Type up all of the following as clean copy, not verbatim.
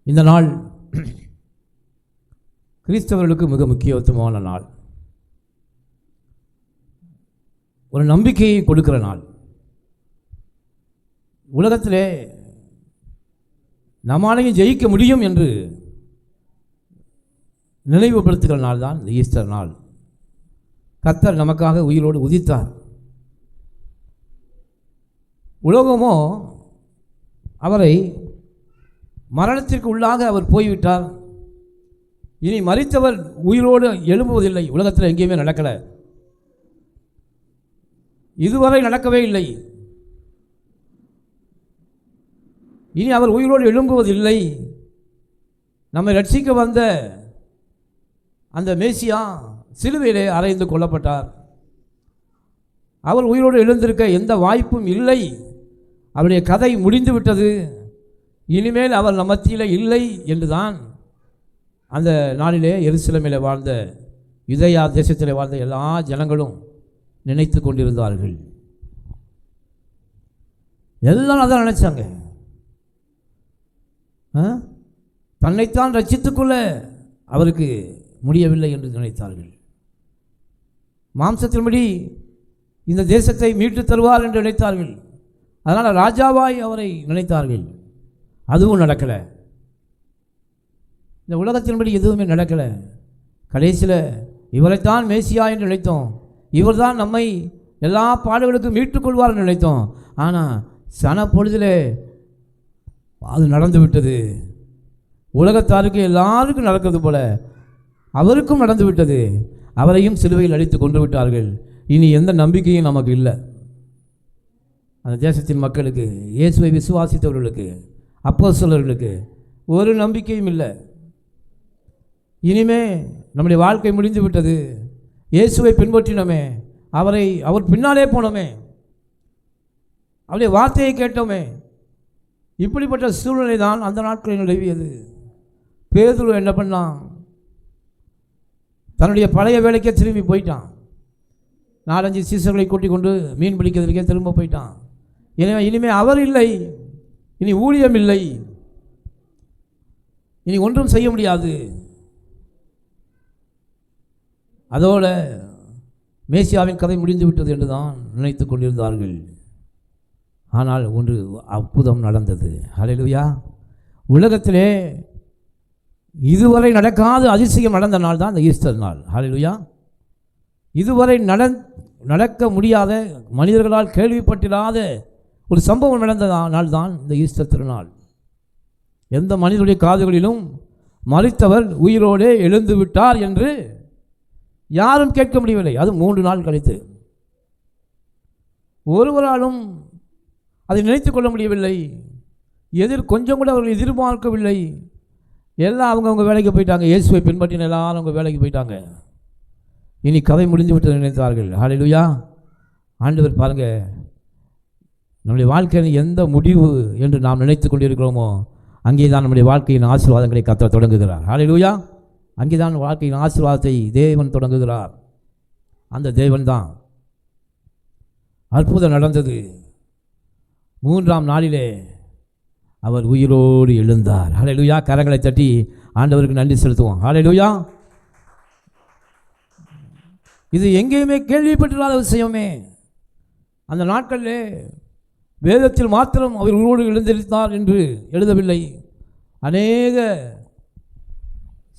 இந்த நாள் கிறிஸ்தவர்களுக்கு மிக முக்கியத்துவமான நாள். ஒரு நம்பிக்கையை கொடுக்கிற நாள். உலகத்திலே நம்மாலையும் ஜெயிக்க முடியும் என்று நினைவுபடுத்துகிற நாள் தான் இந்த ஈஸ்டர் நாள். கர்த்தர் நமக்காக உயிரோடு உதித்தார். உலகமோ அவரை மரணத்திற்கு உள்ளாக அவர் போய்விட்டார். இனி மரித்தவர் உயிரோடு எழும்புவதில்லை. உலகத்தில் எங்கேயுமே நடக்கலை, இதுவரை நடக்கவே இல்லை. இனி அவர் உயிரோடு எழும்புவதில்லை. நம்மை ரட்சிக்க வந்த அந்த மேசியா சிலுவையிலே அறைந்து கொல்லப்பட்டார். அவர் உயிரோடு எழுந்திருக்க எந்த வாய்ப்பும் இல்லை. அவருடைய கதை முடிந்து விட்டது. இனிமேல் அவர் நம் மத்தியில் இல்லை என்றுதான் அந்த நாளிலே எருசலேமில் வாழ்ந்த யூதேயா தேசத்தில் வாழ்ந்த எல்லா ஜனங்களும் நினைத்து கொண்டிருந்தார்கள். எல்லாம் அதான் நினைச்சாங்க. தன்னைத்தான் ரட்சித்துக்கொள்ள அவருக்கு முடியவில்லை என்று நினைத்தார்கள். மாம்சத்தின்படி இந்த தேசத்தை மீட்டு தருவார் என்று நினைத்தார்கள். அதனால் ராஜாவாய் அவரை நினைத்தார்கள். அதுவும் நடக்கலை. இந்த உலகத்தின்படி எதுவுமே நடக்கலை. கடைசியில் இவரைத்தான் மேசியா என்று நினைத்தோம். இவர் தான் நம்மை எல்லா பாடுகளுக்கும் மீட்டுக்கொள்வார் என்று நினைத்தோம். ஆனால் சன பொழுதிலே அது நடந்து விட்டது. உலகத்தாருக்கு எல்லாருக்கும் நடக்கிறது போல அவருக்கும் நடந்து விட்டது. அவரையும் சிலுவையில் அடித்து கொண்டு விட்டார்கள். இனி எந்த நம்பிக்கையும் நமக்கு இல்லை. அந்த தேசத்தின் மக்களுக்கு, இயேசுவை விசுவாசித்தவர்களுக்கு, அப்போஸ்தலர்களுக்கு ஒரு நம்பிக்கையும் இல்லை. இனிமே நம்முடைய வாழ்க்கை முடிந்து விட்டது. இயேசுவை பின்பற்றினோமே, அவர் பின்னாலே போனோமே, அவருடைய வார்த்தையை கேட்டோமே, இப்படிப்பட்ட சூழ்நிலை தான் அந்த நாட்களில் நிலவியது. பேதுரு என்ன பண்ணான்? தன்னுடைய பழைய வேலைக்கே திரும்பி போயிட்டான். 4-5 சீசர்களை கூட்டிக் கொண்டு மீன் பிடிக்கிறதுக்கே திரும்ப போயிட்டான். எனவே இனிமேல் அவர் இல்லை, இனி ஊழியம் இல்லை, இனி ஒன்றும் செய்ய முடியாது. அதோட மேசியாவின் கதை முடிந்து விட்டது என்று தான் நினைத்து கொண்டிருந்தார்கள். ஆனால் ஒன்று அற்புதம் நடந்தது. ஹல்லேலூயா! உலகத்திலே இதுவரை நடக்காத அதிசயம் நடந்த நாள் தான் இந்த ஈஸ்டர் நாள். ஹல்லேலூயா! இதுவரை நடக்க முடியாத, மனிதர்களால் கேள்விப்பட்டிராத ஒரு சம்பவம் நடந்த நாள் தான் இந்த ஈஸ்டர் திருநாள். எந்த மனிதனுடைய காதுகளிலும் மரித்தவர் உயிரோடே எழுந்து விட்டார் என்று யாரும் கேட்க முடியவில்லை. அது 3 நாள் கழித்து. ஒருவராலும் அதை நினைத்து கொள்ள முடியவில்லை. கொஞ்சம் கூட அவர்கள் எதிர்பார்க்கவில்லை. எல்லாம் அவங்கவுங்க வேலைக்கு போயிட்டாங்க. இயேசுவை பின்பற்றின எல்லாரும் அவங்க வேலைக்கு போயிட்டாங்க. இனி கதை முடிந்து விட்டு நினைத்தார்கள். ஹல்லேலூயா! ஆண்டவர் பாருங்க, நம்முடைய வாழ்க்கையின் எந்த முடிவு என்று நாம் நினைத்து கொண்டிருக்கிறோமோ அங்கே தான் நம்முடைய வாழ்க்கையின் ஆசீர்வாதங்களை கர்த்தர் தொடங்குகிறார். ஹல்லேலூயா! அங்கே தான் வாழ்க்கையின் ஆசீர்வாதத்தை தேவன் தொடங்குகிறார். அந்த தேவன் தான். அற்புதம் நடந்தது. 3ஆம் நாளிலே அவர் உயிரோடு எழுந்தார். ஹல்லேலூயா! கரங்களை தட்டி ஆண்டவருக்கு நன்றி செலுத்துவோம். ஹல்லேலூயா! இது எங்கேயுமே கேள்விப்பட்டிராத விஷயமே. அந்த நாட்களிலே வேதத்தில் மாத்திரம் அவர் உயிரோடு எழுந்திருந்தார் என்று எழுதவில்லை. அநேக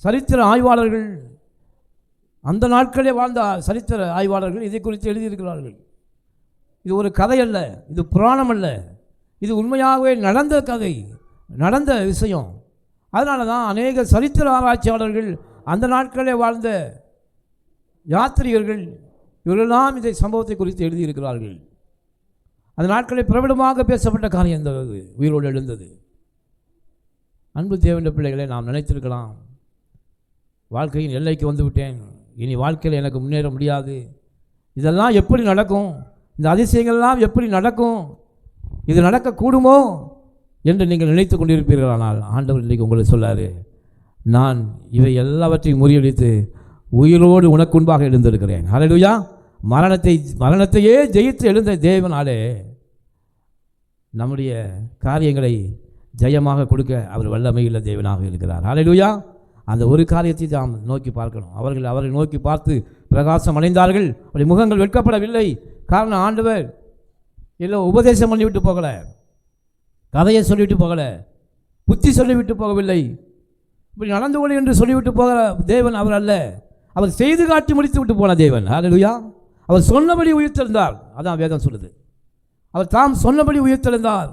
சரித்திர ஆய்வாளர்கள், அந்த நாட்களே வாழ்ந்த சரித்திர ஆய்வாளர்கள் இதை குறித்து எழுதியிருக்கிறார்கள். இது ஒரு கதை அல்ல, இது புராணம் அல்ல, இது உண்மையாகவே நடந்த கதை, நடந்த விஷயம். அதனால தான் அநேக சரித்திர ஆராய்ச்சியாளர்கள், அந்த நாட்களே வாழ்ந்த யாத்திரிகர்கள், இவர்களெல்லாம் இந்த சம்பவத்தை குறித்து எழுதியிருக்கிறார்கள். அந்த நாட்களில் பிரபலமாக பேசப்பட்ட காரியம் இந்த உயிரோடு எழுந்தது. அன்பு தேவனுடைய பிள்ளைகளை நாம் நினைத்திருக்கலாம், வாழ்க்கையின் எல்லைக்கு வந்து விட்டேன், இனி வாழ்க்கையில் எனக்கு முன்னேற முடியாது, இதெல்லாம் எப்படி நடக்கும், இந்த அதிசயங்கள்லாம் எப்படி நடக்கும், இது நடக்கக்கூடுமோ என்று நீங்கள் நினைத்து கொண்டிருப்பீர்களானால் ஆண்டவர் இன்றைக்கு உங்களுக்கு சொல்லாரு, நான் இவை எல்லாவற்றையும் முறியடித்து உயிரோடு உனக்கு முன்பாக எழுந்திருக்கிறேன். ஹல்லேலூயா! மரணத்தையே ஜெயித்து எழுந்த தேவனாலே நம்முடைய காரியங்களை ஜெயமாக கொடுக்க அவர் வல்லமையுள்ள தேவனாக இருக்கிறார். ஹல்லேலூயா. அந்த ஒரு காரியத்தை நாம் நோக்கி பார்க்கணும். அவரை நோக்கி பார்த்து பிரகாசம் அடைந்தார்கள். அவருடைய முகங்கள் வெட்கப்படவில்லை. காரணம், ஆண்டவர் இல்லை உபதேசம் பண்ணிவிட்டு போகலை, கதையை சொல்லிவிட்டு போகலை, புத்தி சொல்லிவிட்டு போகவில்லை, இப்படி நடந்து கொள் என்று சொல்லிவிட்டு போகிற தேவன் அவர் அல்ல. அவர் செய்து காட்டி முடித்து விட்டு போன தேவன். ஹல்லேலூயா. அவர் சொன்னபடி உயிர்த்தெழுந்தார். அதான் வேதம் சொல்லுது. அவர் தாம் சொன்னபடி உயிர்த்தெழுந்தார்.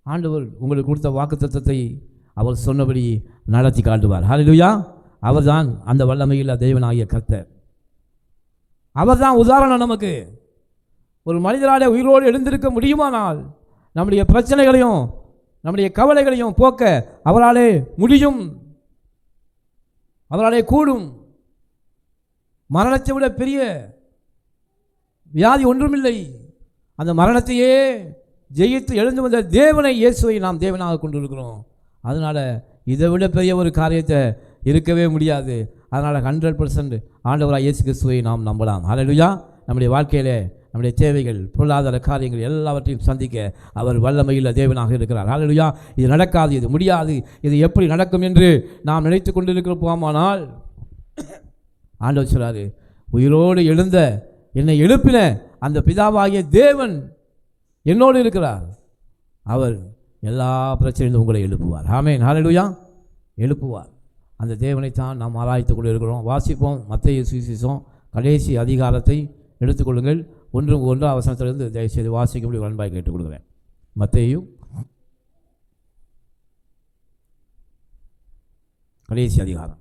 ஆண்டவர் உங்களுக்கு கொடுத்த வாக்குத்தத்தத்தை அவர் சொன்னபடி நடத்தி காட்டுவார். ஹல்லேலூயா. அவர் தான் அந்த வல்லமையில் தேவனாகிய கர்த்தர். அவர் தான் உதாரணம். நமக்கு ஒரு மனிதராலே உயிரோடு எழுந்திருக்க முடியுமானால் நம்முடைய பிரச்சனைகளையும் நம்முடைய கவலைகளையும் போக்க அவராலே முடியும், அவராலே கூடும். மரணத்தை விட பெரிய வியாதி ஒன்றுமில்லை. அந்த மரணத்தையே ஜெயித்து எழுந்து வந்த தேவனை, இயேசுவை நாம் தேவனாக கொண்டிருக்கிறோம். அதனால் இதை விட பெரிய ஒரு காரியத்தை இருக்கவே முடியாது. அதனால் 100% ஆண்டவராக இயேசு கிறிஸ்துவை நாம் நம்பலாம். ஹல்லேலூயா. நம்முடைய வாழ்க்கையிலே நம்முடைய தேவைகள், பொருளாதார காரியங்கள் எல்லாவற்றையும் சந்திக்க அவர் வல்லமையுள்ள தேவனாக இருக்கிறார். ஹல்லேலூயா. இது நடக்காது, இது முடியாது, இது எப்படி நடக்கும் என்று நாம் நினைத்து கொண்டிருக்கிற போமானால் ஆண்டவர் சொல்றாரு, உயிரோடு எழுந்த என்னை எழுப்பின அந்த பிதாவாகிய தேவன் என்னோடு இருக்கிறார். அவர் எல்லா பிரச்சனையும் உங்களை எழுப்புவார். ஆமென். ஹல்லேலூயா. எழுப்புவார். அந்த தேவனைத்தான் நாம் ஆராய்த்து கொண்டு இருக்கிறோம். வாசிப்போம். மத்தேயு சுவிசேஷம் கடைசி அதிகாரத்தை எடுத்துக்கொள்ளுங்கள். 1 வசனத்திலிருந்து தயவுசெய்து வாசிக்கும்படி அன்பாய் கேட்டுக்கொள்கிறேன். மத்தேயு கடைசி அதிகாரம்.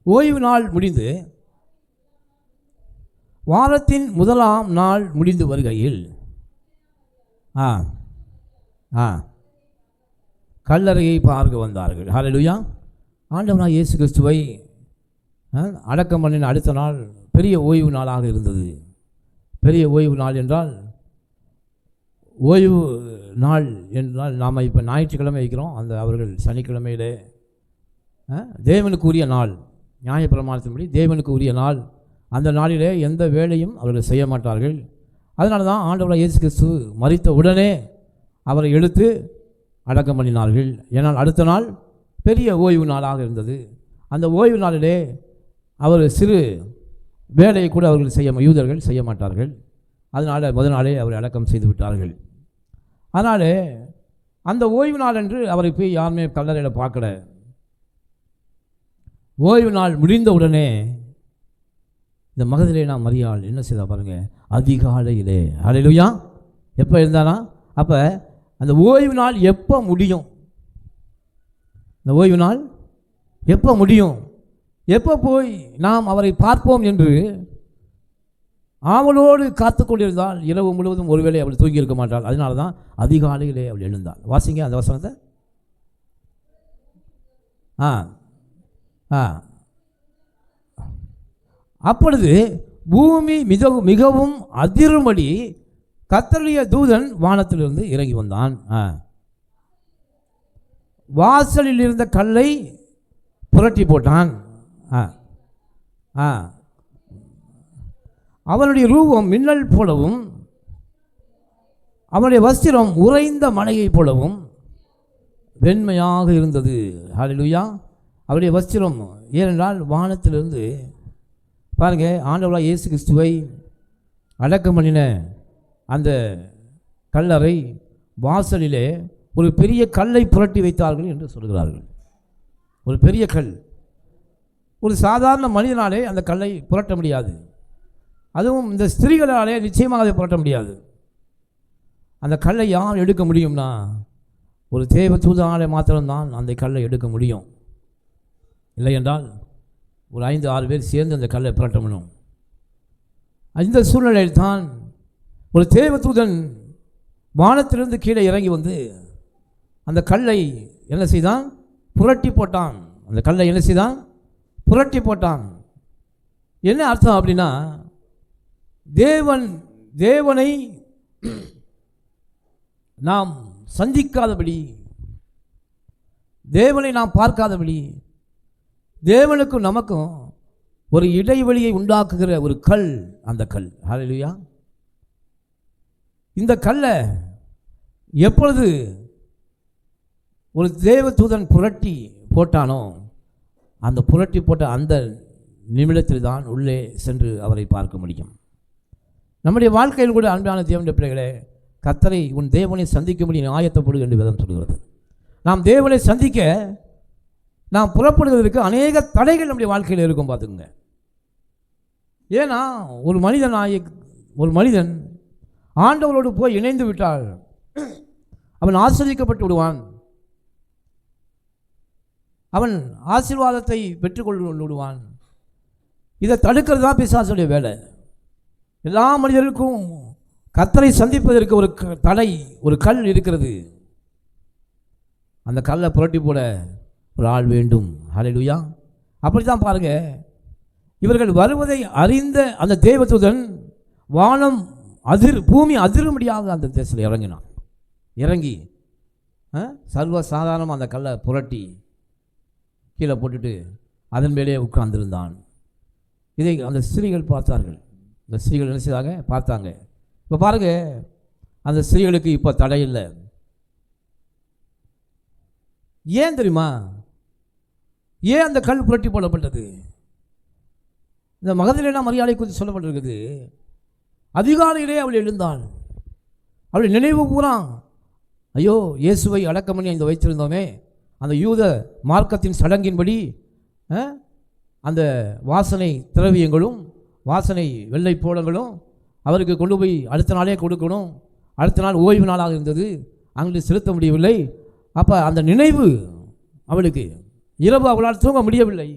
ஓய்வு நாள் முடிந்து வாரத்தின் முதலாம் நாள் முடிந்து வருகையில் கல்லறையை பார்க்க வந்தார்கள். ஹல்லேலூயா. ஆண்டவராகிய இயேசு கிறிஸ்துவை அடக்கம் பண்ணின அடுத்த நாள் பெரிய ஓய்வு நாளாக இருந்தது. பெரிய ஓய்வு நாள் என்றால், ஓய்வு நாள் என்றால் நாம் இப்போ ஞாயிற்றுக்கிழமை வைக்கிறோம். அந்த அவர்கள் சனிக்கிழமையிலே தேவனுக்கு உரிய நாள், நியாயப்பிரமாணத்தின்படி தேவனுக்கு உரிய நாள். அந்த நாளிலே எந்த வேலையும் அவர்கள் செய்ய மாட்டார்கள். அதனால தான் ஆண்டவராகிய இயேசு கிறிஸ்து மரித்த உடனே அவரை எடுத்து அடக்கம் பண்ணினார்கள். ஏன்னால் அடுத்த நாள் பெரிய ஓய்வு நாளாக இருந்தது. அந்த ஓய்வு நாளிலே அவர் சிறு வேலையை கூட அவர்கள் யூதர்கள் செய்ய மாட்டார்கள். அதனால் முதல் நாளே அவரை அடக்கம் செய்து விட்டார்கள். அதனால் அந்த ஓய்வு நாள் என்று அவரை போய் யாருமே கல்லறையில் பார்க்கல. ஓய்வு நாள் முடிந்த உடனே இந்த மகதலேனா மரியாள் என்ன செய்தா பாருங்க, அதிகாலையிலே. ஹல்லேலூயா. எப்போ இருந்தானா? அப்போ அந்த ஓய்வு நாள் எப்போ முடியும்? இந்த ஓய்வு நாள் எப்போ முடியும்? எப்போ போய் நாம் அவரை பார்ப்போம் என்று ஆவலோடு காத்து கொண்டிருந்தால் இரவு முழுவதும் ஒருவேளை அவள் தூங்கி இருக்க மாட்டாள். அதனால தான் அதிகாலையிலே அவள் எழுந்தாள். வாசிங்க அந்த வசனத்தை. அப்பொழுது பூமி மிகவும் அதிரும்படி கர்த்தருடைய தூதன் வானத்திலிருந்து இறங்கி வந்தான். வாசலில் இருந்த கல்லை புரட்டி போட்டான். அவனுடைய ரூபம் மின்னல் போலவும் அவனுடைய வஸ்திரம் உறைந்த மலையைப் போலவும் வெண்மையாக இருந்தது. ஹல்லேலூயா. அவருடைய வஸ்திரம், ஏனென்றால் வானத்திலிருந்து பாருங்க, ஆண்டவராகிய இயேசு கிறிஸ்துவை அடக்கம் பண்ணின அந்த கல்லறை வாசலிலே ஒரு பெரிய கல்லை புரட்டி வைத்தார்கள் என்று சொல்கிறார்கள். ஒரு பெரிய கல். ஒரு சாதாரண மனிதனாலே அந்த கல்லை புரட்ட முடியாது. அதுவும் இந்த ஸ்திரீகளாலே நிச்சயமாக அதை புரட்ட முடியாது. அந்த கல்லை யார் எடுக்க முடியும்னா ஒரு தேவ தூதனாலே மாத்திரம்தான் அந்த கல்லை எடுக்க முடியும். இல்லை என்றால் ஒரு 5-6 பேர் சேர்ந்து அந்த கல்லை புரட்ட முடியும். இந்த சூழ்நிலையில் தான் ஒரு தேவ தூதன் வானத்திலிருந்து கீழே இறங்கி வந்து அந்த கல்லை என்ன செய்தான்? புரட்டி போட்டான். அந்த கல்லை என்ன செய்தான்? புரட்டி போட்டான். என்ன அர்த்தம் அப்படின்னா, தேவனை நாம் சந்திக்காதபடி, தேவனை நாம் பார்க்காதபடி, தேவனுக்கும் நமக்கும் ஒரு இடைவெளியை உண்டாக்குகிற ஒரு கல் அந்த கல். ஹல்லேலூயா. இந்த கல்லை எப்பொழுது ஒரு தேவ தூதன் புரட்டி போட்டானோ அந்த புரட்டி போட்ட அந்த நிமிடத்தில் தான் உள்ளே சென்று அவரை பார்க்க முடியும். நம்முடைய வாழ்க்கையில் கூட அன்பான தேவனுடைய பிள்ளைகளே, கர்த்தரை உன் தேவனை சந்திக்கும்படி ஆயத்தப்படு என்று வேதம் சொல்கிறது. நாம் தேவனை சந்திக்க நாம் புறப்படுவதற்கு அநேக தடைகள் நம்முடைய வாழ்க்கையில் இருக்கும். பார்த்துக்குங்க. ஏன்னா ஒரு மனிதன் ஆண்டவரோடு போய் இணைந்து விட்டால் அவன் ஆசீர்வதிக்கப்பட்டு விடுவான். அவன் ஆசீர்வாதத்தை பெற்றுக்கொண்டு விடுவான். இதை தடுக்கிறது தான் பிசாசுடைய வேலை. எல்லா மனிதருக்கும் கர்த்தரை சந்திப்பதற்கு ஒரு தடை, ஒரு கல் இருக்கிறது. அந்த கல்லை புரட்டி போட ஒரு ஆள் வேண்டும். ஹல்லேலூயா. அப்படி தான் பாருங்க, இவர்கள் வருவதை அறிந்த அந்த தேவதூதன் வானம் பூமி அதிரும்படியாக அந்த தேசத்தில் இறங்கினான். இறங்கி சர்வ சாதாரணமாக அந்த கல்லை புரட்டி கீழே போட்டுட்டு அதன் மேலே உட்கார்ந்திருந்தான். இதை அந்த ஸ்திரீகள் பார்த்தார்கள். இந்த ஸ்திரீகள் என்ன செய்தாங்க? பார்த்தாங்க. இப்போ பாருங்க, அந்த ஸ்திரீகளுக்கு இப்போ தடை இல்லை. ஏன் தெரியுமா? ஏன் அந்த கல் புரட்டி போடப்பட்டது? இந்த மகதலேனா மரியாதை குறித்து சொல்லப்பட்டிருக்குது. அதிகாலையிலே அவள் எழுந்தாள். அவள் நினைவு பூரா, ஐயோ இயேசுவை அடக்கம் பண்ணி அங்கே வைத்திருந்தோமே, அந்த யூத மார்க்கத்தின் சடங்கின்படி அந்த வாசனை திரவியங்களும் வாசனை வெள்ளை போலங்களும் அவருக்கு கொண்டு போய் அடுத்த நாளே கொடுக்கணும். அடுத்த நாள் ஓய்வு நாளாக இருந்தது, அங்கு செலுத்த முடியவில்லை. அப்போ அந்த நினைவு அவளுக்கு, இரவு அவளால் தூங்க முடியவில்லை.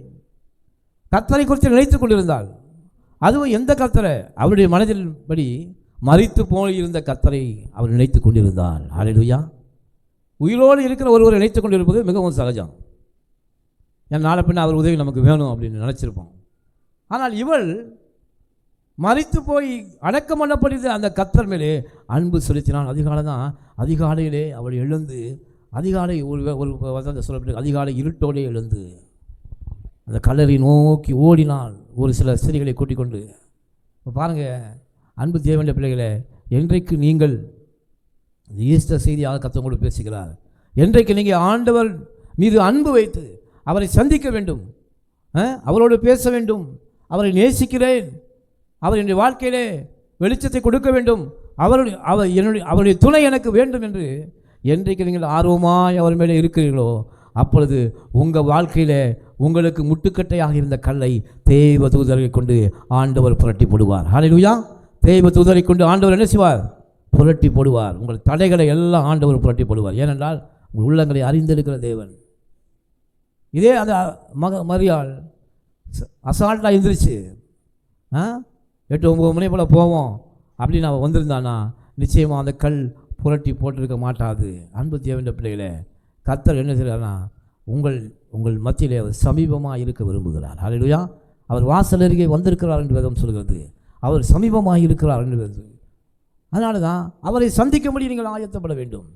கர்த்தரை குறித்து நினைத்து கொண்டிருந்தாள். அதுவும் எந்த கர்த்தரை? அவருடைய மனதில் படி மரித்து போயிருந்த கர்த்தரை அவள் நினைத்து கொண்டிருந்தாள். ஹல்லேலூயா. உயிரோடு இருக்கிற ஒருவரை நினைத்து கொண்டிருப்பது மிகவும் சகஜம். என் நாளை பின்ன அவர் உதவி நமக்கு வேணும் அப்படின்னு நினச்சிருப்போம். ஆனால் இவள் மரித்து போய் அடக்கம் பண்ணப்படுது அந்த கர்த்தர் மேலே அன்பு செலுத்தினான். அதிகாலையிலே அவள் எழுந்து, அதிகாலை ஒரு சொல்லப்பட்டு அதிகாலை இருட்டோடே எழுந்து அந்த கல்லறை நோக்கி ஓடினாள். ஒரு சில ஸ்திரீகளை கூட்டிக் கொண்டு. இப்போ பாருங்கள், அன்பு தேவனுடைய பிள்ளைகளே, என்றைக்கு நீங்கள் ஈஸ்டர் செய்தியாக கர்த்தரோடு பேசுகிறார், என்றைக்கு நீங்கள் ஆண்டவர் மீது அன்பு வைத்து அவரை சந்திக்க வேண்டும், அவரோடு பேச வேண்டும், அவரை நேசிக்கிறேன், அவர் என்னுடைய வாழ்க்கையிலே வெளிச்சத்தை கொடுக்க வேண்டும், அவருடைய துணை எனக்கு வேண்டும் என்று என்றைக்கு நீங்கள் ஆர்வமாய் அவர் மேலே இருக்கிறீர்களோ, அப்பொழுது உங்கள் வாழ்க்கையில் உங்களுக்கு முட்டுக்கட்டையாக இருந்த கல்லை தேவ தூதரை கொண்டு ஆண்டவர் புரட்டி போடுவார். ஹல்லேலூயா. தேவ தூதரை கொண்டு ஆண்டவர் என்ன செய்வார்? புரட்டி போடுவார். உங்கள் தடைகளை எல்லாம் ஆண்டவர் புரட்டி போடுவார். ஏனென்றால் உங்கள் உள்ளங்களை அறிந்திருக்கிற தேவன். இதே அந்த மரியாள் அசால்ட்டாக எழுந்திரிச்சு 8-9 மணி போல் போவோம் அப்படின்னு அவன் வந்திருந்தானா நிச்சயமாக அந்த கல் புரட்டி போட்டிருக்க மாட்டாது. அன்பு தேவனுடைய பிள்ளைகளே, கர்த்தர் என்ன செய்கிறார்னா உங்கள் மத்தியிலே அவர் சமீபமாக இருக்க விரும்புகிறார். ஹல்லேலூயா. அவர் வாசல் அருகே வந்திருக்கிறார் என்று வேதம் சொல்கிறது. அவர் சமீபமாக இருக்கிறார் என்று வேதம். அதனால தான் அவரை சந்திக்கும்படி நீங்கள் ஆயத்தப்பட வேண்டும்.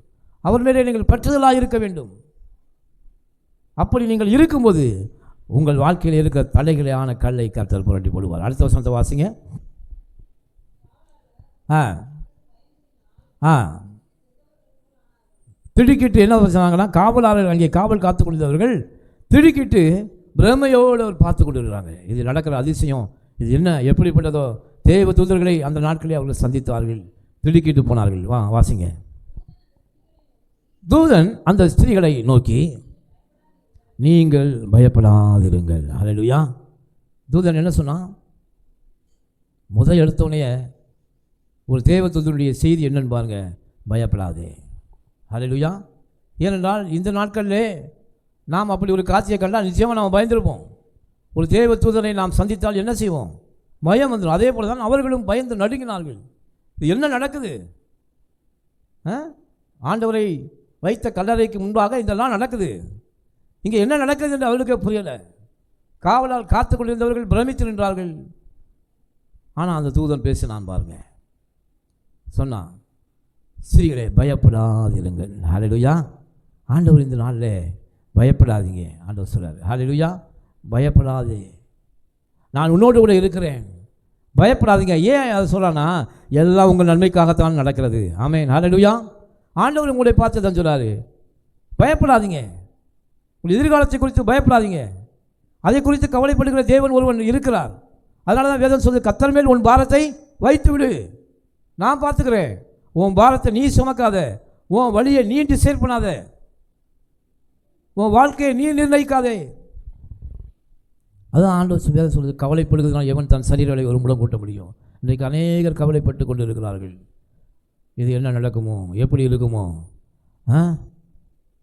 அவர் மேலே நீங்கள் பற்றுதலாக இருக்க வேண்டும். அப்படி நீங்கள் இருக்கும்போது உங்கள் வாழ்க்கையில் இருக்கிற தடைகளான கல்லை கர்த்தர் புரட்டி போடுவார். அடுத்த வசனத்தை வாசிங்க. திடுக்கிட்டு என்ன சொன்னாங்கன்னா, காவலாளர்கள் அங்கே காவல் காத்து கொண்டிருந்தவர்கள் திடுக்கிட்டு பிரமையோடு அவர் பார்த்து கொண்டிருக்கிறாங்க. இது நடக்கிற அதிசயம், இது என்ன எப்படிப்பட்டதோ. தேவ தூதர்களை அந்த நாட்களே அவர்கள் சந்தித்தார்கள், திடுக்கிட்டு போனார்கள். வாசிங்க. தூதன் அந்த ஸ்திரீகளை நோக்கி, நீங்கள் பயப்படாதிருங்கள். ஹல்லேலூயா. தூதன் என்ன சொன்னான்? முதல் எடுத்தோடனே ஒரு தேவ தூதனுடைய செய்தி என்னன்னு பாருங்க, பயப்படாதே. ஹல்லேலூயா. ஏனென்றால் இந்த நாட்களிலே நாம் அப்படி ஒரு காட்சியை கண்டால் நிச்சயமாக நாம் பயந்திருப்போம். ஒரு தேவ தூதனை நாம் சந்தித்தால் என்ன செய்வோம்? பயம் வந்துடும். அதே போல தான் அவர்களும் பயந்து நடுங்கினார்கள். இது என்ன நடக்குது? ஆண்டவரை வைத்த கல்லறைக்கு முன்பாக இதெல்லாம் நடக்குது. இங்கே என்ன நடக்குது என்று அவர்களுக்கே புரியலை. காவலால் காத்து கொண்டிருந்தவர்கள் பிரமித்து நின்றார்கள். ஆனால் அந்த தூதன் பேசினான் பாருங்க, சொன்னான், ஸ்திரீகளே பயப்படாதிருங்கள். ஹல்லேலூயா. ஆண்டவர் இந்த நாளில் பயப்படாதீங்க ஆண்டவர் சொல்றார். ஹல்லேலூயா. பயப்படாதே, நான் உன்னோடு கூட இருக்கிறேன், பயப்படாதீங்க. ஏன் அதை சொல்கிறான்னா, எல்லாம் உங்கள் நன்மைக்காகத்தான் நடக்கிறது. ஆமென். ஹல்லேலூயா. ஆண்டவர் உங்களை பார்த்து தான் சொல்கிறாரு, பயப்படாதீங்க, உங்கள் எதிர்காலத்தை குறித்து பயப்படாதீங்க, அதை குறித்து கவலைப்படுகிற தேவன் ஒருவன் இருக்கிறார். அதனால தான் வேதம் சொல்லுது, கர்த்தர் மேல் உன் பாரத்தை வைத்து விடு, நான் பார்த்துக்கிறேன். உன் பாரத்தை நீ சுமக்காத, உன் வழியை நீ டிசைட் பண்ணாத, உன் வாழ்க்கையை நீ நிர்ணயிக்காதே. அதுதான் ஆண்டவர் வேதம் சொல்லுது, கவலைப்படுகிறதுனால் எவன் தன் சரீரங்களை ஒரு முடம் கூட்ட முடியும். இன்றைக்கு அநேகர் கவலைப்பட்டு கொண்டு இருக்கிறார்கள். இது என்ன நடக்குமோ, எப்படி இருக்குமோ?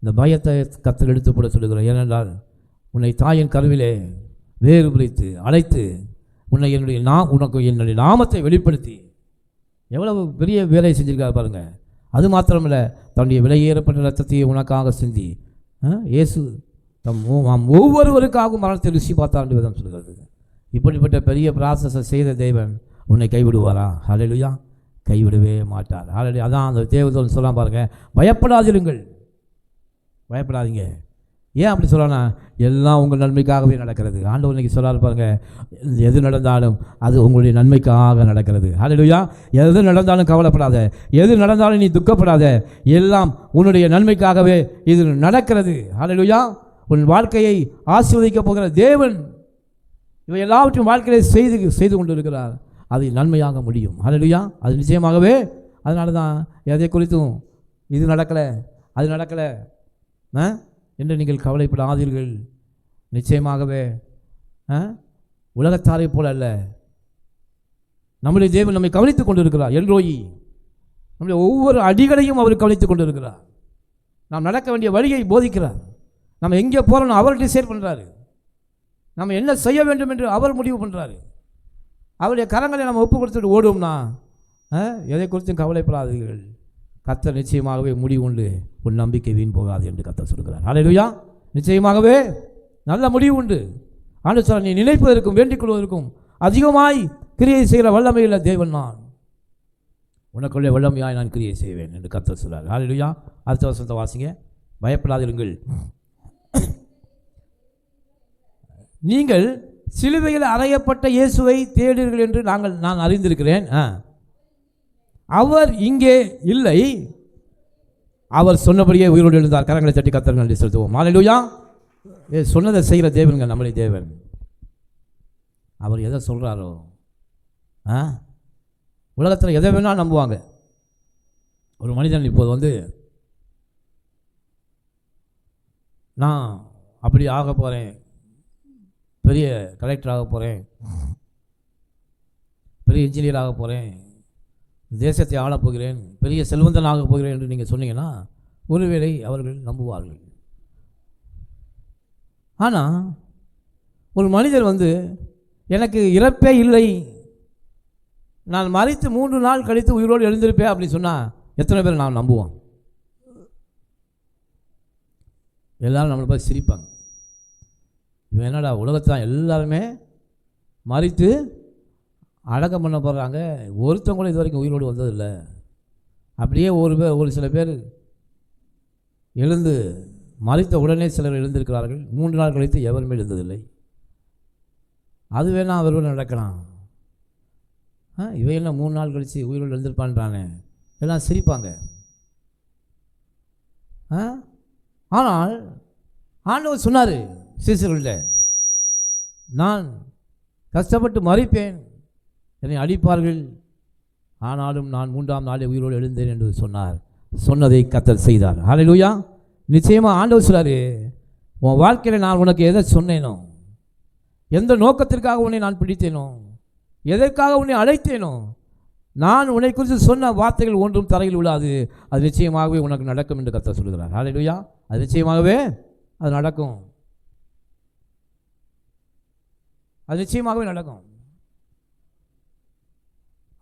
இந்த பயத்தை கர்த்தர் எடுத்து போட சொல்லுகிறார். ஏனென்றால் உன்னை தாயின் கருவிலே வேறு பிரித்து அழைத்து உன்னை உனக்கு என்னுடைய நாமத்தை வெளிப்படுத்தி எவ்வளவு பெரிய வேலையை செஞ்சிருக்காரு பாருங்கள். அது மாத்திரமில்லை, தன்னுடைய விலையேறப்பட்ட ரத்தத்தையே உனக்காக சிந்தி இயேசு ஒவ்வொருவருக்காகவும் மரணத்தை ருசி பார்த்தார் என்று விதம் சொல்கிறது. இப்படிப்பட்ட பெரிய ப்ராசஸை செய்த தேவன் உன்னை கைவிடுவாரா? ஹல்லேலூயா, கைவிடவே மாட்டார். ஹல்லேலூயா. அதான் அந்த தேவதூதன் சொல்ல பாருங்கள், பயப்படாதிருங்கள், பயப்படாதீங்க. ஏன் அப்படி சொல்லனா, எல்லாம் உங்கள் நன்மைக்காகவே நடக்கிறது. ஆண்டவர் இன்னைக்கு சொல்லாரு பாருங்கள், எது நடந்தாலும் அது உங்களுடைய நன்மைக்காக நடக்கிறது. ஹல்லேலூயா. எது நடந்தாலும் கவலைப்படாத, எது நடந்தாலும் நீ துக்கப்படாத, எல்லாம் உன்னுடைய நன்மைக்காகவே இது நடக்கிறது. ஹல்லேலூயா. உன் வாழ்க்கையை ஆசீர்வதிக்க போகிற தேவன் இவை எல்லாவற்றையும் வாழ்க்கையை செய்து கொண்டு இருக்கிறார். அது நன்மையாக முடியும். ஹல்லேலூயா. அது நிச்சயமாகவே. அதனால தான் எதை குறித்தும் இது நடக்கலை அது நடக்கலை என்று நீங்கள் கவலைப்படாதீர்கள். நிச்சயமாகவே உலகத்தாரை போல அல்ல, நம்முடைய தேவன் நம்மை கவனித்துக் கொண்டிருக்கிறார். எல்ரோயி, நம்முடைய ஒவ்வொரு அடிகளையும் அவர் கவனித்துக் கொண்டிருக்கிறார். நாம் நடக்க வேண்டிய வழியை போதிக்கிறார். நம்ம எங்கே போகிறோம் அவர் டிசைட் பண்ணுறாரு. நம்ம என்ன செய்ய வேண்டும் என்று அவர் முடிவு பண்ணுறாரு. அவருடைய கரங்களை நம்ம ஒப்பு கொடுத்துட்டு ஓடுவோம்னா எதை குறித்தும் கவலைப்படாதீர்கள். கர்த்தர் நிச்சயமாகவே முடிவு உண்டு, உன் நம்பிக்கை வீண் போகாது என்று கர்த்தர் சொல்கிறார். ஹல்லேலூயா. நிச்சயமாகவே நல்ல முடிவு உண்டு. ஆண்டு சொல்ல, நீ நினைப்பதற்கும் வேண்டிக் கொள்வதற்கும் அதிகமாய் கிரியை செய்கிற வல்லமையில் தேவன் நான், உனக்குள்ளே வல்லமையாய் நான் கிரியை செய்வேன் என்று கர்த்தர் சொல்கிறார். ஹல்லேலூயா. அடுத்த வசனத்தை வாசிங்க. பயப்படாதிருங்கள், நீங்கள் சிலுவையில் அறையப்பட்ட இயேசுவை தேடுங்கள் என்று நான் அறிந்திருக்கிறேன். அவர் இங்கே இல்லை, அவர் சொன்னபடியே உயிரோடு எழுந்தார். கரங்களை தட்டி கர்த்தருக்கு நன்றி செலுத்துவோம். ஹல்லேலூயா. சொன்னதை செய்கிற தேவனுங்க நம்மளே தேவன். அவர் எதை சொல்கிறாரோ, உலகத்தில் எதை வேணாலும் நம்புவாங்க. ஒரு மனிதன் இப்போது நான் அப்படி ஆக போகிறேன், பெரிய கலெக்டர் ஆக போகிறேன், பெரிய இன்ஜினியர் ஆக போகிறேன், தேசத்தை ஆளப் போகிறேன், பெரிய செல்வந்தன் ஆகப் போகிறேன் என்று நீங்கள் சொன்னீங்கன்னா ஒருவேளை அவர்கள் நம்புவார்கள். ஆனால் ஒரு மனிதர் எனக்கு இறப்பே இல்லை, நான் மரித்து 3 நாள் கழித்து உயிரோடு எழுந்திருப்பேன் அப்படி சொன்னால் எத்தனை பேர் நான் நம்புவோம்? எல்லாரும் நம்மளை பார்த்து சிரிப்பாங்க. இவன் என்னடா உலகத்தான் எல்லாருமே மரித்து அடக்கம் பண்ண போகிறாங்க, ஒருத்தவங்க கூட இது வரைக்கும் உயிரோடு வந்ததில்லை. அப்படியே ஒரு சில பேர் எழுந்து மரித்த உடனே சிலர் எழுந்திருக்கிறார்கள், 3 நாள் கழித்து எவருமே எழுந்ததில்லை. அது வேணால் அவர் நடக்கலாம். இவையெல்லாம் 3 நாள் கழித்து உயிரோடு எழுந்திருப்பான்றானே, எல்லாம் சிரிப்பாங்க. ஆனால் ஆண்டவர் சொன்னார் சீசர்கள்ட்ட, நான் கஷ்டப்பட்டு மரிப்பேன், என்னை அடிப்பார்கள், ஆனாலும் நான் 3ஆம் நாளே உயிரோடு எழுந்தேன் என்று சொன்னார். சொன்னதை கர்த்தர் செய்தார். ஹல்லேலூயா. நிச்சயமாக ஆண்டவர் சொல்றாரு, உன் வாழ்க்கையில் நான் உனக்கு எதை சொன்னேனோ, எந்த நோக்கத்திற்காக உன்னை நான் பிடித்தேனோ, எதற்காக உன்னை அழைத்தேனோ, நான் உன்னை குறித்து சொன்ன வார்த்தைகள் ஒன்றும் தரையில் விழாது, அது நிச்சயமாகவே உனக்கு நடக்கும் என்று கர்த்தர் சொல்கிறார். ஹல்லேலூயா. அது நிச்சயமாகவே அது நடக்கும், அது நிச்சயமாகவே நடக்கும்.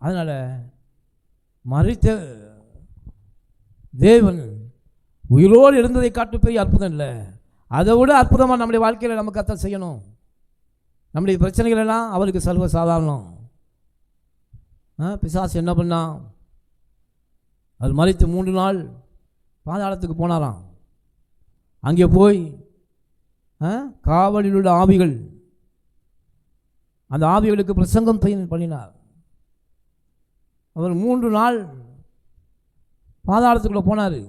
அதனால் மரித்த தேவன் உயிரோடு இருந்ததை காட்டு பெரிய அற்புதம் இல்லை, அதை விட அற்புதமாக நம்முடைய வாழ்க்கையில் நம்ம கர்த்தர் செய்யணும். நம்முடைய பிரச்சனைகள் எல்லாம் அவருக்கு சர்வ சாதாரணம். பிசாசு என்ன பண்ணான், அது மரித்து 3 நாள் பாதாளத்துக்கு போனாராம். அங்கே போய் காவலில் உள்ள ஆவிகள், அந்த ஆவிகளுக்கு பிரசங்கம் பண்ணினார். அவர் 3 நாள் பாதாளத்துக்குள்ளே போனார்.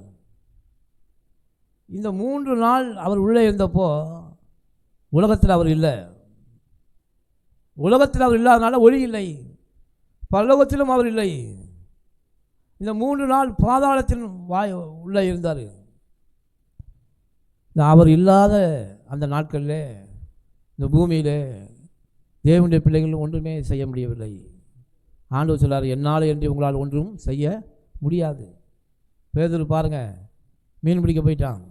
இந்த 3 நாள் அவர் உள்ளே இருந்தப்போ உலகத்தில் அவர் இல்லை. உலகத்தில் அவர் இல்லாதனால ஒளி இல்லை, பரலோகத்திலும் அவர் இல்லை. இந்த 3 நாள் பாதாளத்தின் உள்ளே இருந்தார். அவர் இல்லாத அந்த நாட்களில் இந்த பூமியில் தேவனுடைய பிள்ளைகள் ஒன்றுமே செய்ய முடியவில்லை. ஆண்டவர் சொல்லார், என்னால் என்று உங்களால் ஒன்றும் செய்ய முடியாது. பேதுரு பாருங்கள், மீன் பிடிக்க போயிட்டான்.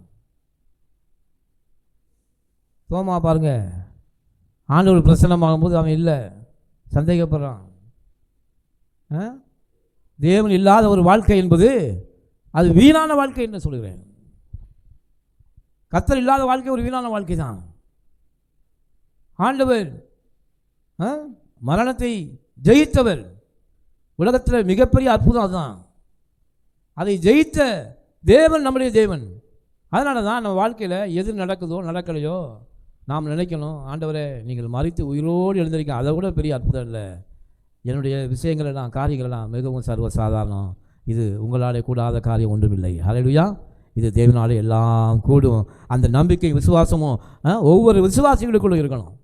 தோமா பாருங்க, ஆண்டவர் பிரசன்னமாகும்போது அவன் இல்லை, சந்தேகப்படுறான். தேவன் இல்லாத ஒரு வாழ்க்கை என்பது அது வீணான வாழ்க்கை என்று சொல்கிறேன். கர்த்தர் இல்லாத வாழ்க்கை ஒரு வீணான வாழ்க்கை தான். ஆண்டவர் மரணத்தை ஜெயித்தவர். உலகத்தில் மிகப்பெரிய அற்புதம் அதுதான். அதை ஜெயித்த தேவன் நம்முடைய தேவன். அதனால தான் நம்ம வாழ்க்கையில் எது நடக்குதோ நடக்கலையோ நாம் நினைக்கணும், ஆண்டவரே நீங்கள் மறித்து உயிரோடு எழுந்திருக்க, அதை விட பெரிய அற்புதம் இல்லை. என்னுடைய விஷயங்களெல்லாம் காரியங்களெல்லாம் மிகவும் சர்வசாதாரணம். இது உங்களாலே கூடாத காரியம் ஒன்றுமில்லை. ஹல்லேலூயா. இது தேவனாலே எல்லாம் கூடும். அந்த நம்பிக்கை விசுவாசமும் ஒவ்வொரு விசுவாசிகளுக்குள்ளும் இருக்கணும்,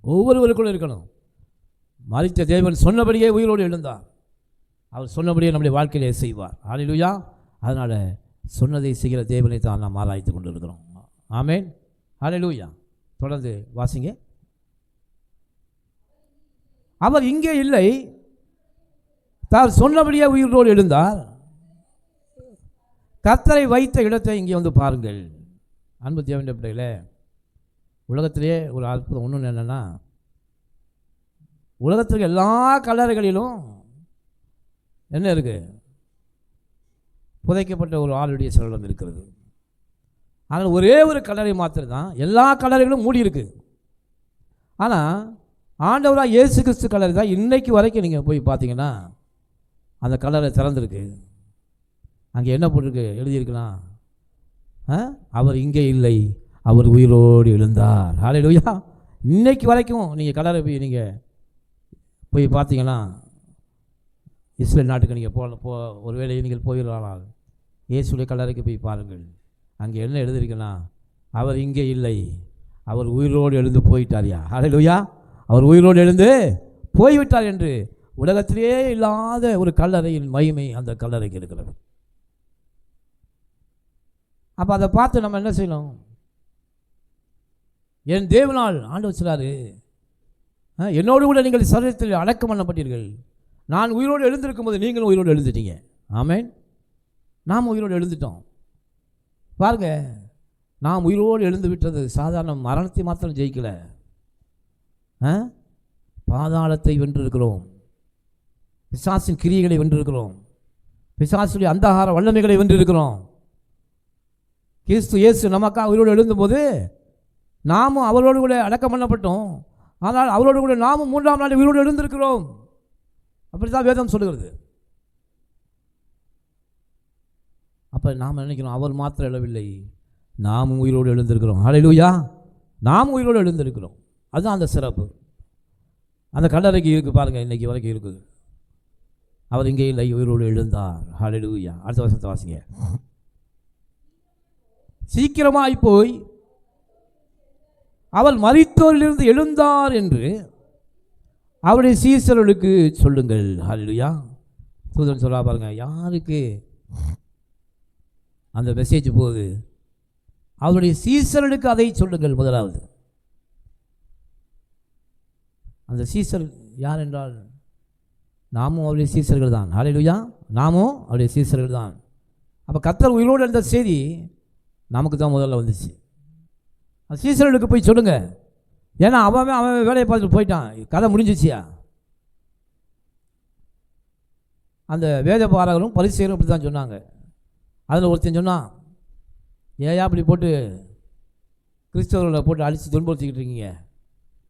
ஒவ்வொருவருக்குள்ளும் இருக்கணும். மரித்த தேவன் சொன்னபடியே உயிரோடு எழுந்தார். அவர் சொன்னபடியே நம்முடைய வாழ்க்கையிலே செய்வார். ஹல்லேலூயா. அதனால் சொன்னதை செய்கிற தேவனை தான் நாம் ஆராய்த்து கொண்டு இருக்கிறோம். ஆமென். ஹல்லேலூயா. தொடர்ந்து வாசிங்க. அவர் இங்கே இல்லை, தார் சொன்னபடியே உயிரோடு எழுந்தார். கர்த்தரை வைத்த இடத்தை இங்கே வந்து பாருங்கள். அன்பு தேவனுடைய பிள்ளைகளே, உலகத்திலே ஒரு அற்புதம் ஒன்று என்னென்னா, உலகத்திற்கு எல்லா கல்லறைகளிலும் என்ன இருக்குது? புதைக்கப்பட்ட ஒரு ஆளுடைய சடலம் இருக்கிறது. ஆனால் ஒரே ஒரு கல்லறை மாத்திரம் தான், எல்லா கல்லறைகளும் மூடி இருக்குது. ஆனால் ஆண்டவராக இயேசு கிறிஸ்து கல்லறை தான் இன்னைக்கு வரைக்கும் நீங்கள் போய் பார்த்தீங்கன்னா அந்த கல்லறை திறந்துருக்கு. அங்கே என்ன போட்டிருக்கு, எழுதியிருக்கலாம், அவர் இங்கே இல்லை, அவர் உயிரோடு எழுந்தார். ஹல்லேலூயா. இன்னைக்கு வரைக்கும் நீங்கள் கல்லறை போய் பார்த்தீங்கன்னா, இஸ்ரேல் நாட்டுக்கு நீங்கள் ஒருவேளை நீங்கள் போயிடலாம், இயேசுடைய கல்லறைக்கு போய் பாருங்கள். அங்கே என்ன எழுதியிருக்குன்னா, அவர் இங்கே இல்லை, அவர் உயிரோடு எழுந்து போயிட்டார்யா. ஹல்லேலூயா. அவர் உயிரோடு எழுந்து போய்விட்டார் என்று உலகத்திலேயே இல்லாத ஒரு கல்லறையின் மகிமை அந்த கல்லறைக்கு இருக்கிறது. அப்போ அதை பார்த்து நம்ம என்ன செய்யணும்? என் தேவனால் ஆண்டவர் சொல்றாரு, என்னோடு கூட நீங்கள் சரீரத்தில் அடக்கம் பண்ணப்பட்டீர்கள். நான் உயிரோடு எழுந்திருக்கும் போது நீங்களும் உயிரோடு எழுந்துட்டீங்க. ஆமென். நாம் உயிரோடு எழுந்துட்டோம். பாருங்க, நாம் உயிரோடு எழுந்து விட்டது சாதாரண மரணத்தை மாத்திரம் ஜெயிக்கலை, பாதாளத்தை வென்றிருக்கிறோம், பிசாசின் கிரியைகளை வென்றிருக்கிறோம், பிசாசுடைய அந்தகார வல்லமைகளை வென்றிருக்கிறோம். கிறிஸ்து இயேசு நமக்காக உயிரோடு எழுந்தும்போது நாமும் அவரோடு கூட அடக்கம் பண்ணப்பட்டோம். ஆனால் அவரோடு கூட நாமும் 3ஆம் நாள் உயிரோடு எழுந்திருக்கிறோம். அப்படித்தான் வேதம் சொல்லுகிறது. அப்போ நாம் நினைக்கிறோம், அவர் மாத்திரம் எழவில்லை, நாமும் உயிரோடு எழுந்திருக்கிறோம். ஹல்லேலூயா. நாமும் உயிரோடு எழுந்திருக்கிறோம். அதுதான் அந்த சிறப்பு. அந்த கல்லறைக்கு இருக்குது பாருங்கள், இன்னைக்கு வரைக்கும் இருக்குது. அவர் இங்கே இல்லை, உயிரோடு எழுந்தார். ஹல்லேலூயா. அடுத்த வருஷத்தை வாசிங்க. சீக்கிரமாய் போய் அவர் மரித்தோரிலிருந்து எழுந்தார் என்று அவருடைய சீசர்களுக்கு சொல்லுங்கள். ஹல்லேலூயா. தூதன் சொல்ல பாருங்க, யாருக்கு அந்த மெசேஜ் போகுது? அவருடைய சீசர்களுக்கு அதை சொல்லுங்கள். முதலாவது அந்த சீசர் யார் என்றால் நாமும் அவருடைய சீசர்கள் தான். ஹல்லேலூயா. நாமும் அவருடைய சீசர்கள் தான். அப்போ கர்த்தர் உயிரோடு எழுந்த செய்தி நமக்கு தான் முதல்ல வந்துச்சு. அந்த சீசர்களுக்கு போய் சொல்லுங்க. ஏன்னா அவன் வேலையை பார்த்துட்டு போயிட்டான், கதை முடிஞ்சிச்சியா. அந்த வேத பாரகரும் பரிசேயரும் அப்படி தான் சொன்னாங்க. அதில் ஒருத்தன் சொன்னான், ஏயா அப்படி போட்டு கிறிஸ்தவர்களை போட்டு அடித்து துன்புறுத்திக்கிட்டு இருக்கீங்க?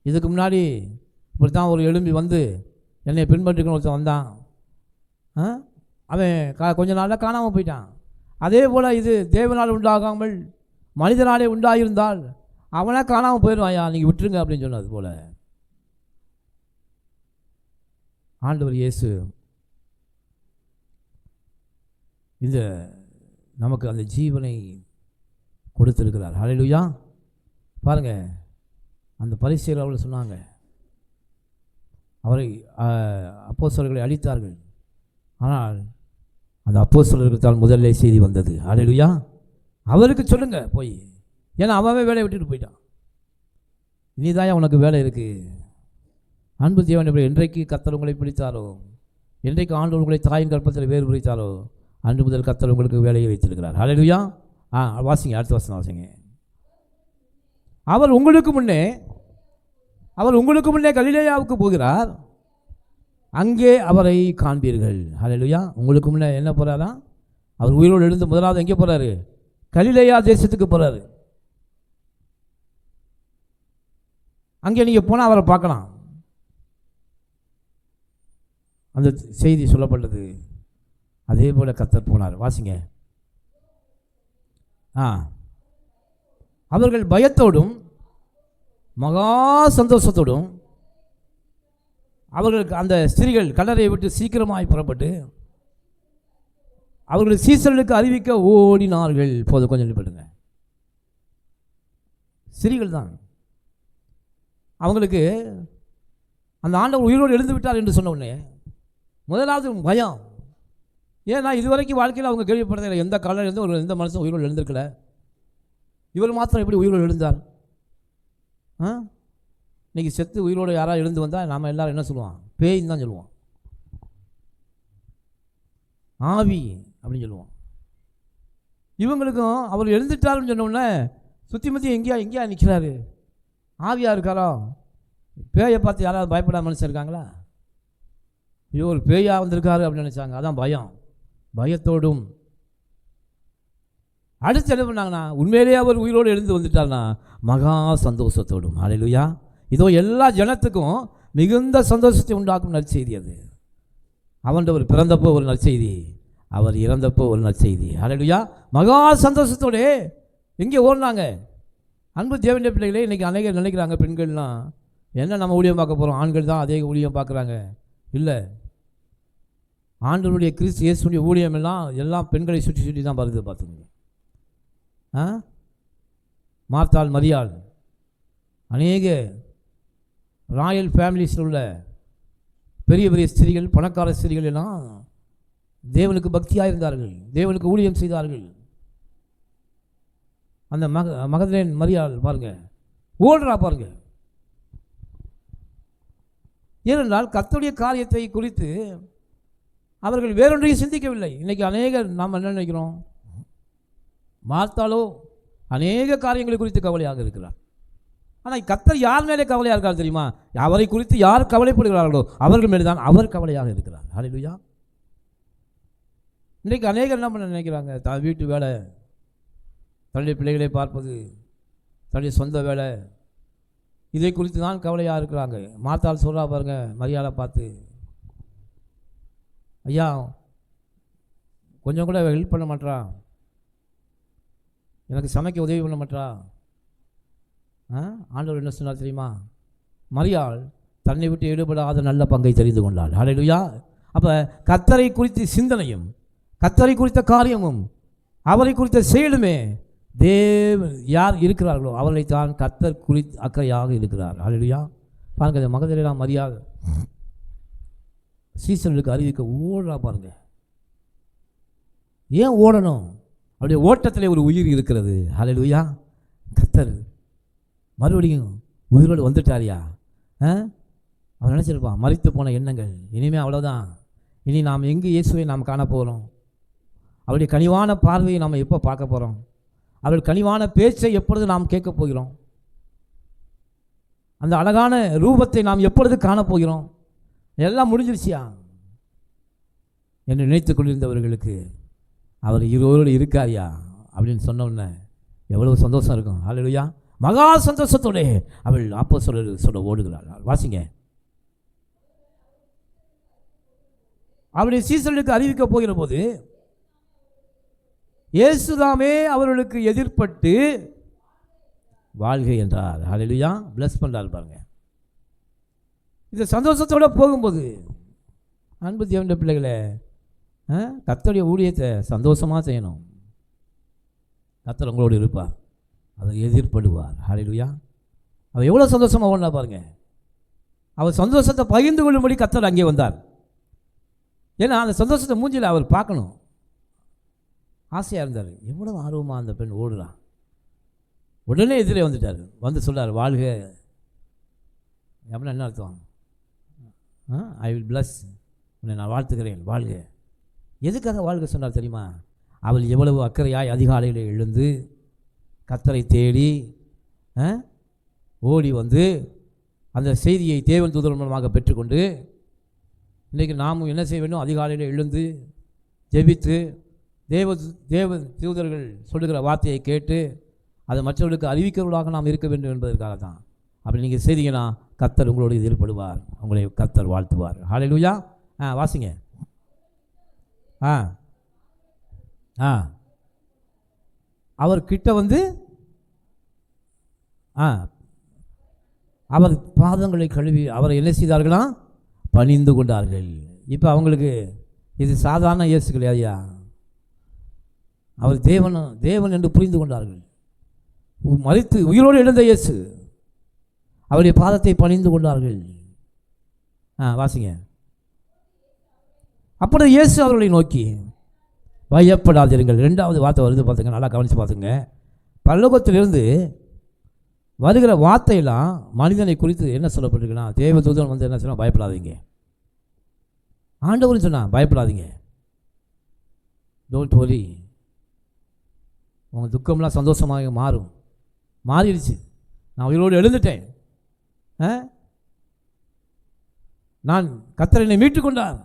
இதுக்கு முன்னாடி இப்படி தான் ஒரு எலும்பி வந்து என்னை பின்பற்றிக்கணும் ஒருத்தன் வந்தான், அவன் கொஞ்ச நாளில் காணாமல் போயிட்டான். அதே போல் இது தேவனால் உண்டாகாமல் மனிதனாலே உண்டாகியிருந்தால் அவனா காணாமல் போயிடுவாயா, நீங்கள் விட்டுருங்க அப்படின்னு சொன்னது போல் ஆண்டவர் இயேசு இந்த நமக்கு அந்த ஜீவனை கொடுத்திருக்கிறார். ஹல்லேலூயா. பாருங்கள், அந்த பரிசேயர் அவர்கள் சொன்னாங்க, அவரை அப்போஸ்தலர்களை அழித்தார்கள், ஆனால் அந்த அப்போஸ்தலருக்கு தான் முதல்ல செய்தி வந்தது. ஹல்லேலூயா. அவருக்கு சொல்லுங்க போய், ஏன்னா அவன் வேலையை விட்டுட்டு போயிட்டான். இனிதான் உனக்கு வேலை இருக்குது. அன்பு தேவன், என்றைக்கு கர்த்தர் உங்களை பிடித்தாரோ, என்றைக்கு ஆண்டவர் உங்களை தாயின் கற்பத்தில் வேறு பிடித்தாரோ, அன்று முதல் கர்த்தர் உங்களுக்கு வேலையை வைத்திருக்கிறார். ஹல்லேலூயா. வாசிங்க, அடுத்த வசனம் வாசிங்க. அவர் உங்களுக்கு முன்னே கலிலேயாவுக்கு போகிறார், அங்கே அவரை காண்பீர்கள். ஹல்லேலூயா. உங்களுக்கு முன்னே என்ன போகிறாரா? அவர் உயிரோடு எழுந்து முதலாவது எங்கே போகிறாரு? கலிலேயா தேசத்துக்கு போகிறாரு. அங்கே நீங்கள் போனால் அவரை பார்க்கலாம். அந்த செய்தி சொல்லப்பட்டது. அதே போல் கர்த்தர் போனார். வாசிங்க. அவர்கள் பயத்தோடும் மகா சந்தோஷத்தோடும் அவர்களுக்கு அந்த ஸ்திரீகள் கல்லறையை விட்டு சீக்கிரமாய் புறப்பட்டு அவர்கள் சீசர்களுக்கு அறிவிக்க ஓடினார்கள். போது கொஞ்சம் நினைப்படுங்க. ஸ்திரீகள் தான். அவங்களுக்கு அந்த ஆண்டவர் உயிரோடு எழுந்து விட்டார் என்று சொன்ன உடனே முதலாவது பயம். ஏன்னா இதுவரைக்கும் வாழ்க்கையில் அவங்க கேள்விப்படுறதில்லை, எந்த காலையில் இருந்து எந்த மனுஷன் உயிரோடு எழுந்திருக்கல, இவர் மாத்திரம் எப்படி உயிரோடு எழுந்தார்? இன்றைக்கி செத்து உயிரோடு யாராவது எழுந்து வந்தால் நாம் எல்லோரும் என்ன சொல்லுவோம்? பேயின்னு தான் சொல்லுவோம், ஆவி அப்படின்னு சொல்லுவோம். இவங்களுக்கும் அவர் எழுந்துட்டாருன்னு சொன்னோடனே சுற்றி முற்றி எங்கேயா நிற்கிறாரு, ஆவியாக இருக்காரோ? பேயை பார்த்து யாராவது பயப்படாத மனுஷன் இருக்காங்களா? ஐயோ ஒரு பேயா வந்திருக்காரு அப்படின்னு நினச்சாங்க. அதான் பயம். பயத்தோடும் அடுத்து என்ன பண்ணாங்கன்னா, உண்மையிலேயே அவர் உயிரோடு எழுந்து வந்துட்டார்னா மகா சந்தோஷத்தோடும். ஹல்லேலூயா. இதோ எல்லா ஜனத்துக்கும் மிகுந்த சந்தோஷத்தை உண்டாக்கும் நற்செய்தி அது. அவன் பிறந்தப்போ ஒரு நற்செய்தி, அவர் இறந்தப்போ ஒரு நற்செய்தி. ஹல்லேலூயா. மகா சந்தோஷத்தோடு எங்கே ஓடினாங்க? அன்பு தேவனுடைய பிள்ளைகளே, இன்றைக்கி அநேகர் நினைக்கிறாங்க பெண்கள்லாம் என்ன நம்ம ஊழியம் பார்க்க போகிறோம், ஆண்கள் தான் அதே ஊழியம் பார்க்குறாங்க. இல்லை, ஆண்டவருடைய கிறிஸ்து இயேசுடைய ஊழியம் எல்லாம் பெண்களை சுற்றி தான் வருது. பார்த்துங்க. மார்த்தாள், மரியாள், அநேக ராயல் ஃபேமிலிஸில் உள்ள பெரிய பெரிய ஸ்திரீகள், பணக்கார ஸ்திரீகள் எல்லாம் தேவனுக்கு பக்தியாக இருந்தார்கள், தேவனுக்கு ஊழியம் செய்தார்கள். அந்த மகதலேன் மரியாள் பாருங்க, ஓடுறா பாருங்க. ஏனென்றால் கர்த்தருடைய காரியத்தை குறித்து அவர்கள் வேறொன்றையும் சிந்திக்கவில்லை. இன்றைக்கி அநேகர் நாம் என்ன நினைக்கிறோம்? மார்த்தாளோ அநேக காரியங்களை குறித்து கவலையாக இருக்கிறார். ஆனால் கர்த்தர் யார் மேலே கவலையாக இருக்கார் தெரியுமா? அவரை குறித்து யார் கவலைப்படுகிறார்களோ அவர்கள் மேலே தான் அவர் கவலையாக இருக்கிறார். ஹல்லேலூயா. இன்றைக்கு அநேகர் என்ன பண்ண நினைக்கிறாங்க? வீட்டு வேலை, தன்னுடைய பிள்ளைகளை பார்ப்பது, தன்னுடைய சொந்த வேலை, இதை குறித்து தான் கவலையாக இருக்கிறாங்க. மார்த்தாள் சொல்கிறா பாருங்க மரியாதை பார்த்து, ஐயா கொஞ்சம் கூட ஹெல்ப் பண்ண மாட்டா, எனக்கு சமைக்க உதவி பண்ண மாட்டா. ஆண்டவர் என்ன சொன்னார் தெரியுமா? மரியாள் தன்னை விட்டு ஈடுபடாத நல்ல பங்கை தெரிந்து கொண்டாள். ஹல்லேலூயா. அப்போ கர்த்தரை குறித்த சிந்தனையும் கர்த்தரை குறித்த காரியமும் அவரை குறித்த செயலுமே யார் இருக்கிறார்களோ அவர்களை தான் கர்த்தர் குறித்து அக்கறையாக இருக்கிறார். ஹல்லேலூயா. பாருங்க, மகதலேனா மரியாள் சீசனுக்கு அறிவிக்க ஓடுறா பாருங்க. ஏன் ஓடணும்? அப்படியே ஓட்டத்திலே ஒரு உயிர் இருக்கிறது. ஹல்லேலூயா. கர்த்தர் மறுபடியும் உயிரோடு வந்துட்டாரியா? அவன் நினச்சிருப்பான் மரித்து போன எண்ணங்கள் இனிமேல் அவ்வளோதான், இனி நாம் எங்கே இயேசுவை நாம் காண போகிறோம், அவருடைய கனிவான பார்வையை நாம் எப்போ பார்க்க போகிறோம், அவருடைய கனிவான பேச்சை எப்பொழுது நாம் கேட்க போகிறோம், அந்த அழகான ரூபத்தை நாம் எப்பொழுது காணப்போகிறோம், எல்லாம் முடிஞ்சிருச்சியா என்று நினைத்து கொண்டிருந்தவர்களுக்கு அவர் இருவரோடு இருக்காரியா அப்படின்னு சொன்னோன்னே எவ்வளவு சந்தோஷம் இருக்கும். ஹல்லேலூயா. மகா சந்தோஷத்தோட அவள் அப்போஸ்தலர் சொல்ல ஓடுகிறாள். வாசிங்க. அவருடைய சீசர்களுக்கு அறிவிக்க போகிற போது இயேசுதாமே அவர்களுக்கு எதிர்பட்டு வாழ்க என்றார். ஹல்லேலூயா. பிளஸ் பண்ணுறார் பாருங்க. இந்த சந்தோஷத்தோடு போகும்போது அன்பு தேவனுடைய பிள்ளைகளே, கர்த்தருடைய ஊழியத்தை சந்தோஷமாக செய்யணும். கர்த்தர் உங்களோடு இருப்பார், அதை எதிர்படுவார். ஹல்லேலூயா. அவர் எவ்வளோ சந்தோஷமாக ஓடினா பாருங்க. அவர் சந்தோஷத்தை பகிர்ந்து கொள்ளும்படி கர்த்தர் அங்கே வந்தார். ஏன்னா அந்த சந்தோஷத்தை மூஞ்சில் அவர் பார்க்கணும் ஆசையாக இருந்தார். எவ்வளோ ஆர்வமாக அந்த பெண் ஓடுறான். உடனே எதிரே வந்துட்டார். வந்து சொல்கிறார், வாழ்க. அப்படின்னா என்ன அர்த்தம்? ஐ வில் பிளஸ், உன்னை நான் வாழ்த்துக்கிறேன், வாழ்க. எதுக்காக வாழ்க சொன்னார் தெரியுமா? அவள் எவ்வளவு அக்கறையாய் அதிகாலையில் எழுந்து கர்த்தரை தேடி ஓடி வந்து அந்த செய்தியை தேவன் தூதர் மூலமாக பெற்றுக்கொண்டு, இன்றைக்கி நாமும் என்ன செய்ய வேண்டும்? அதிகாலையில் எழுந்து ஜெபித்து தேவ தூதர்கள் சொல்லுகிற வார்த்தையை கேட்டு அதை மற்றவர்களுக்கு அறிவிக்கிறவர்களாக நாம் இருக்க வேண்டும் என்பதற்காக தான். அப்படி நீங்கள் செய்தீங்கன்னா கர்த்தர் உங்களோடு எதிர்படுவார், உங்களை கர்த்தர் வாழ்த்துவார். ஹல்லேலூயா. வாசிங்க. அவர் கிட்ட வந்து அவர் பாதங்களை கழுவி அவரை என்ன செய்தார்களா? பணிந்து கொண்டார்கள். இப்போ அவங்களுக்கு இது சாதாரண இயேசு கிடையாதுயா, அவர் தேவன் என்று புரிந்து கொண்டார்கள். மரித்து உயிரோடு எழுந்த இயேசு, அவருடைய பாதத்தை பணிந்து கொண்டார்கள். வாசிங்க. அப்படி இயேசு அவர்களை நோக்கி, பயப்படாதீர்கள். 2வது வார்த்தை வருது பார்த்துங்க, நல்லா கவனித்து பார்த்துங்க. பரலோகத்திலிருந்து வருகிற வார்த்தையெல்லாம் மனிதனை குறித்து என்ன சொல்லப்பட்டிருக்குன்னா, தேவதூதன் வந்து என்ன சொன்னால், பயப்படாதீங்க. ஆண்டவர்னு சொன்னால் பயப்படாதீங்க, டோன்ட் வரி. உங்கள் துக்கம்லாம் சந்தோஷமாக மாறும். மாறிடுச்சு. நான் உயிரோடு எழுந்துட்டேன். நான் கர்த்தர் என்னை மீட்டுக்கொண்டார்.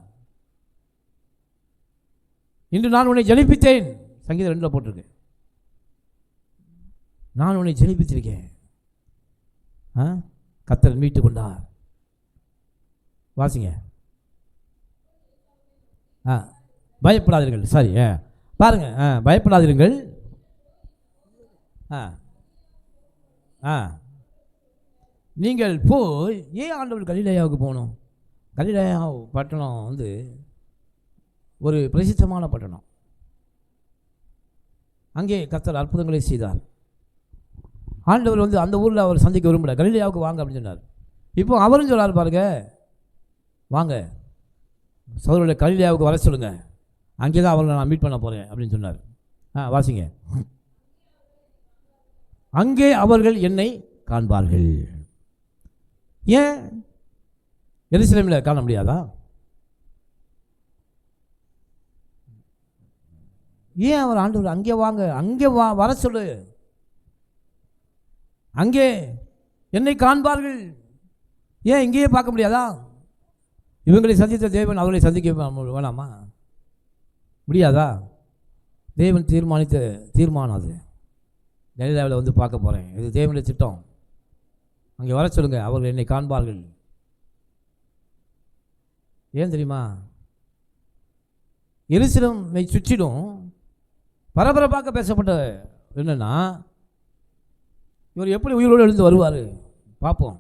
இன்று நான் உன்னை ஜெனிப்பித்தேன். சங்கீதம் 2 போட்டிருக்கு. நான் உன்னை ஜெனிப்பித்திருக்கேன். கர்த்தர் மீட்டு கொண்டார். வாசிங்க. பயப்படாதீர்கள். சரி, பாருங்க. பயப்படாதீர்கள். நீங்கள் போய் ஏன் ஆண்டவர் கலிலேயாவுக்கு போகணும்? கலிலேயா பட்டணம் வந்து ஒரு பிரசித்தமான பட்டணம். அங்கே கர்த்தர் அற்புதங்களை செய்தார். ஆண்டவர் வந்து அந்த ஊரில் அவர் சந்திக்க விரும்பல, கலிலேயாவுக்கு வாங்க அப்படின்னு சொன்னார். இப்போ அவரும் சொன்னார் பாருங்க, வாங்க சகோதரர்களை கலிலேயாவுக்கு வர சொல்லுங்க, அங்கே தான் அவர்களை நான் மீட் பண்ண போகிறேன் அப்படின்னு சொன்னார். வாசிங்க. அங்கே அவர்கள் என்னை காண்பார்கள். ஏன் எருசலேமில் காண முடியாதா? ஏன் அவர் ஆண்டவர் அங்கே வாங்க, அங்கே வர சொல்லு, அங்கே என்னை காண்பார்கள். ஏன் இங்கேயே பார்க்க முடியாதா? இவங்களை சந்தித்த தேவன் அவர்களை சந்திக்க வேணாமா? முடியாதா? தேவன் தீர்மானித்த தீர்மானம் அது. கலிலேயாவில் வந்து பார்க்க போகிறேன், இது தேவனுடைய திட்டம். அங்கே வர சொல்லுங்க, அவர்கள் என்னை காண்பார்கள். ஏன் தெரியுமா? எருசலேமை சுற்றிலும் பரபரப்பாக பேசப்பட்ட என்னன்னா, இவர் எப்படி உயிரோடு எழுந்து வருவார் பார்ப்போம்.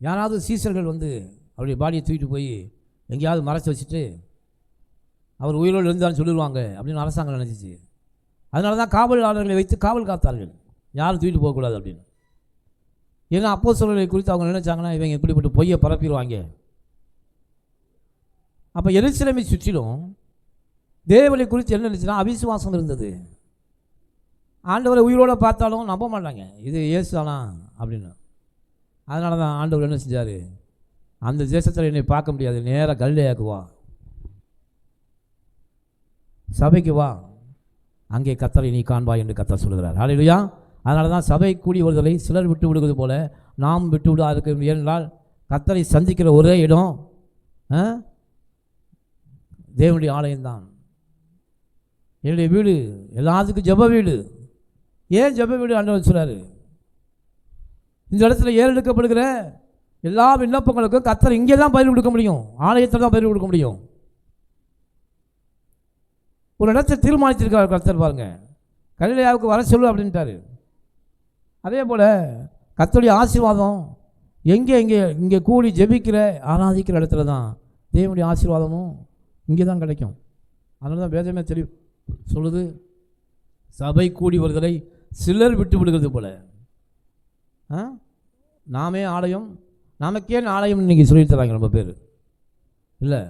யாராவது சீசர்கள் வந்து அவருடைய பாடியை தூக்கிட்டு போய் எங்கேயாவது மறைச்சி வச்சுட்டு அவர் உயிரோடு எழுந்தான்னு சொல்லிடுவாங்க அப்படின்னு அரசாங்கம் நினச்சிச்சு. அதனால தான் காவலாளர்களை வைத்து காவல் காத்தார்கள், யாரும் தூக்கிட்டு போகக்கூடாது அப்படின்னு. ஏன்னா அப்போஸ்தலர்களை குறித்து அவங்க நினைச்சாங்கன்னா இவங்க இப்படிப்பட்ட பொய்யை பரப்பிடுவாங்க. அப்போ எருசலேமை சுற்றிலும் தேவனை குறித்து என்ன நினைச்சுன்னா அவிசுவாசம் இருந்தது. ஆண்டவரை உயிரோடு பார்த்தாலும் நம்ப மாட்டாங்க, இது இயேசு தானா அப்படின்னு. அதனால தான் ஆண்டவர் என்ன செஞ்சார், அந்த தேசத்தில் என்னை பார்க்க முடியாது, நேராக கலிலேயாவுக்கு வா, சபைக்கு வா, அங்கே கர்த்தரை நீ காண்பாய் என்று கர்த்தர் சொல்கிறார். ஹல்லேலூயா. அதனால தான் சபை கூடி வருதலை சிலர் விட்டு விடுவது போல நாம் விட்டு விட இருக்க. ஏனென்றால் கர்த்தரை சந்திக்கிற ஒரே இடம் தேவனுடைய ஆலயம்தான். என்னுடைய வீடு எல்லாத்துக்கும் ஜெப வீடு. ஏன் ஜெப வீடு ஆண்டவர் சொல்கிறாரு? இந்த இடத்துல ஏறெடுக்கப்படுகிற எல்லா விண்ணப்பங்களுக்கும் கர்த்தர் இங்கே தான் பதில் கொடுக்க முடியும், ஆலயத்தில் தான் பதில் கொடுக்க முடியும். ஒரு இடத்தை தீர்மானிச்சிருக்கார் கர்த்தர் பாருங்க, கலிலேயாவுக்கு வர சொல்லு அப்படின்ட்டாரு. அதே போல் கர்த்தருடைய ஆசீர்வாதம் இங்கே கூடி ஜெபிக்கிற ஆராதிக்கிற இடத்துல தான் தேவனுடைய ஆசீர்வாதமும் இங்கே தான் கிடைக்கும். அதனால தான் வேதமே சொல்லுது, சபை கூடி வருதலை சிலர் விட்டு விடுகிறது போல. நாமே ஆலயம், நமக்கே ஆலயம் இன்றைக்கி சொல்லிட்டு தராங்க ரொம்ப பேர். இல்லை,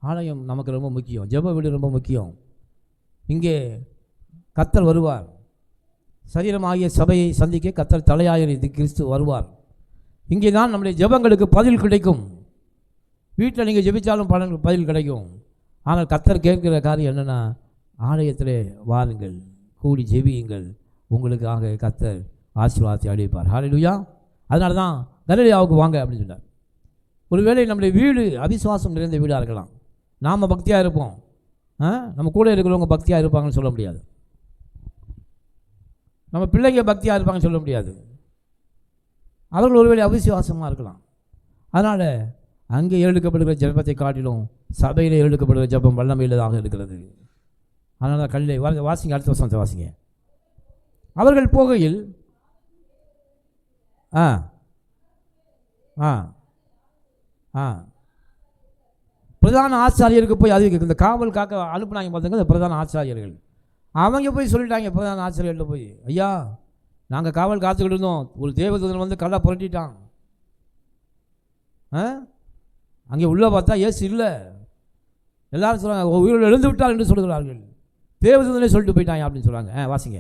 ஆலயம் நமக்கு ரொம்ப முக்கியம், ஜெப வீடு ரொம்ப முக்கியம். இங்கே கர்த்தர் வருவார், சரீரமாகிய சபையை சந்திக்க கர்த்தர் தலையாயிரு கிறிஸ்து வருவார். இங்கே தான் நம்முடைய ஜெபங்களுக்கு பதில் கிடைக்கும். வீட்டில் நீங்கள் ஜெபித்தாலும் பதில் கிடைக்கும். ஆனால் கர்த்தர் கேட்கிற காரியம் என்னென்னா, ஆலயத்திலே வாருங்கள், கூடி ஜெபியுங்கள், உங்களுக்காக கர்த்தர் ஆசீர்வாதத்தை அளிப்பார். ஹல்லேலூயா. அதனால தான் கலிலேயாவுக்கு வாங்க அப்படின்னு சொன்னார். ஒருவேளை நம்முடைய வீடு அவிசுவாசம் நிறைந்த வீடாக இருக்கலாம். நாம் பக்தியாக இருப்போம், நம்ம கூட இருக்கிறவங்க பக்தியாக இருப்பாங்கன்னு சொல்ல முடியாது. நம்ம பிள்ளைங்க பக்தியாக இருப்பாங்கன்னு சொல்ல முடியாது. அவர்கள் ஒருவேளை அவிசுவாசமாக இருக்கலாம். அதனால் அங்கே ஏறெடுக்கப்படுகிற ஜெபத்தை காட்டிலும் சபையில் ஏறெடுக்கப்படுகிற ஜெபம் வல்லமையுள்ளதாக இருக்கிறது. அதனால் தான் கல்லை வாசிங்க, அடுத்த வருஷத்தை வாசிங்க. அவர்கள் போகையில் பிரதான ஆச்சாரியருக்கு போய் அறிவிக்க, இந்த காவல் காக்க அனுப்புனாங்க பார்த்துங்க, இந்த பிரதான ஆச்சாரியர்கள் அவங்க போய் சொல்லிட்டாங்க. பிரதான ஆச்சாரியர்கள் போய், ஐயா நாங்கள் காவல் காத்துக்கிட்டு இருந்தோம், ஒரு தேவதூதன் வந்து கல்லை புரட்டிட்டான். அங்கே உள்ளே பார்த்தா இயேசு இல்லை. எல்லாரும் சொல்கிறாங்க உயிரோடு எழுந்து விட்டார் என்று சொல்கிறார்கள். தேவதூதனே சொல்லிட்டு போயிட்டாங்க அப்படின்னு சொல்கிறாங்க. வாசிங்க.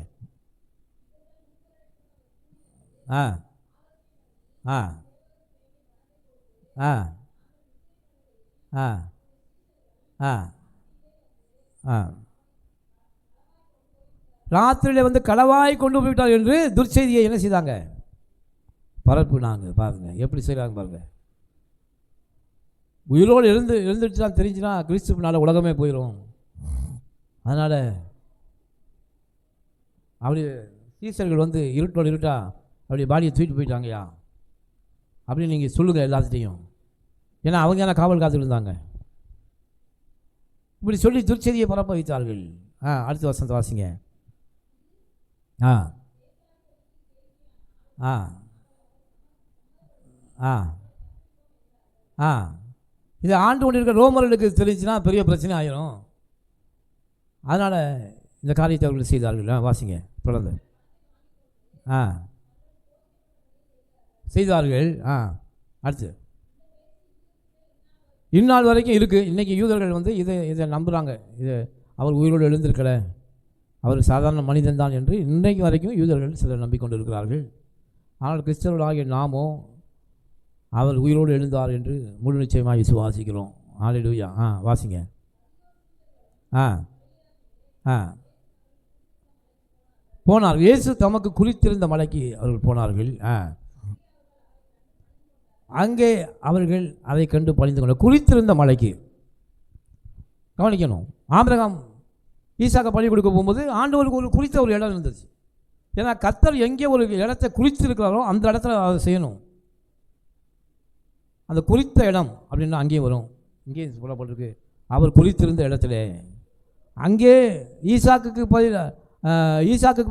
ராத்திரியில் வந்து களவாய் கொண்டு போய்விட்டார் என்று துர்ச்செய்தியை என்ன செய்தாங்க, பரப்புனாங்க. பாருங்கள் எப்படி செய்கிறாங்க பாருங்கள். உயிரோடு எழுந்துட்டு தான் தெரிஞ்சுன்னா கிறிஸ்துவனால உலகமே போயிடும். அதனால் அப்படி சீசர்கள் வந்து இருட்டோடு இருட்டா அப்படி பாடியை தூக்கிட்டு போயிட்டாங்கய்யா அப்படின்னு நீங்கள் சொல்லுங்கள் எல்லாத்துட்டையும். ஏன்னா அவங்க என்ன காவல் காத்துட்டு இருந்தாங்க. இப்படி சொல்லி துர்ச்செய்தியை பரப்ப வைத்தார்கள். அடுத்த வசனத்தை வாசிங்க. இது ஆண்டு கொண்டு இருக்கிற ரோமர்களுக்கு தெரிஞ்சுன்னா பெரிய பிரச்சனை ஆயிரும். அதனால் இந்த காரியத்தை அவர்கள் செய்தார்கள். வாசிங்க தொடர்ந்து. செய்தார்கள். அடுத்து இந்நாள் வரைக்கும் இருக்குது. இன்றைக்கி யூதர்கள் வந்து இதை நம்புகிறாங்க. இது அவர் உயிரோடு எழுந்திருக்கலை, அவர் சாதாரண மனிதன் தான் என்று இன்றைக்கு வரைக்கும் யூதர்கள் சிலர் நம்பிக்கொண்டு இருக்கிறார்கள். ஆனால் கிறிஸ்தவர்களாகிய நாமோ அவர் உயிரோடு எழுந்தார் என்று முழு நிச்சயமாக விசுவாசிக்கிறோம். ஹல்லேலூயா. வாசிங்க. போனார்கள். இயேசு தமக்கு குறித்திருந்த மலைக்கு அவர்கள் போனார்கள். அங்கே அவர்கள் அதை கண்டு பணிந்து கொண்டார். குறித்திருந்த மலைக்கு கவனிக்கணும். ஆபிரகாம் ஈசாக்க பலி கொடுக்க போகும்போது ஆண்டவருக்கு ஒரு குறித்த ஒரு இடம் இருந்துச்சு. ஏன்னா கர்த்தர் எங்கே ஒரு இடத்தை குறித்திருக்கிறாரோ அந்த இடத்துல அதை செய்யணும். அந்த குறித்த இடம் அப்படின்னா அங்கேயும் வரும். இங்கேயும் சொல்லப்பட்டிருக்கு அவர் குறித்திருந்த இடத்துல. அங்கே ஈசாக்குக்கு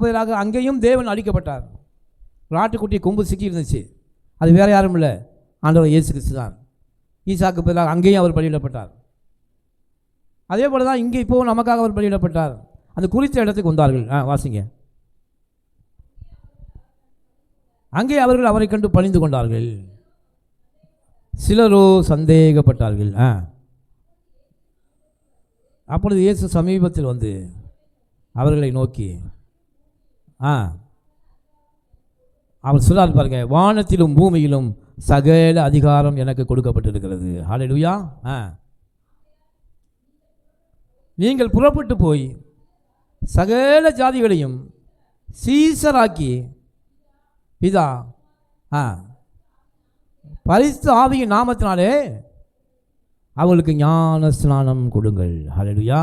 பதிலாக அங்கேயும் தேவன் அழிக்கப்பட்டார். ஒரு ஆட்டுக்குட்டி கொம்பு சிக்கி இருந்துச்சு. அது வேறு யாரும் இல்லை, ஆண்டவர் இயேசு கிறிஸ்து தான். ஈசாக்கு பதிலாக அங்கேயும் அவர் பலியிடப்பட்டார். அதே போல தான் இங்கே இப்போவும் நமக்காக அவர் பலியிடப்பட்டார். அந்த குறித்த இடத்துக்கு வந்தார்கள். வாசிங்க. அங்கே அவர்கள் அவரை கண்டு பணிந்து கொண்டார்கள். சிலரோ சந்தேகப்பட்டார்கள். அப்பொழுது இயேசு சமீபத்தில் வந்து அவர்களை நோக்கி அவர் சொல்லார் பாருங்க, வானத்திலும் பூமியிலும் சகல அதிகாரம் எனக்கு கொடுக்கப்பட்டிருக்கிறது. ஹல்லேலூயா. நீங்கள் புறப்பட்டு போய் சகல ஜாதிகளையும் சீசராக்கி பிதா பரிசுத்த ஆவியின் நாமத்தினாலே அவளுக்கு ஞான ஸ்நானம் கொடுங்கள். ஹல்லேலூயா.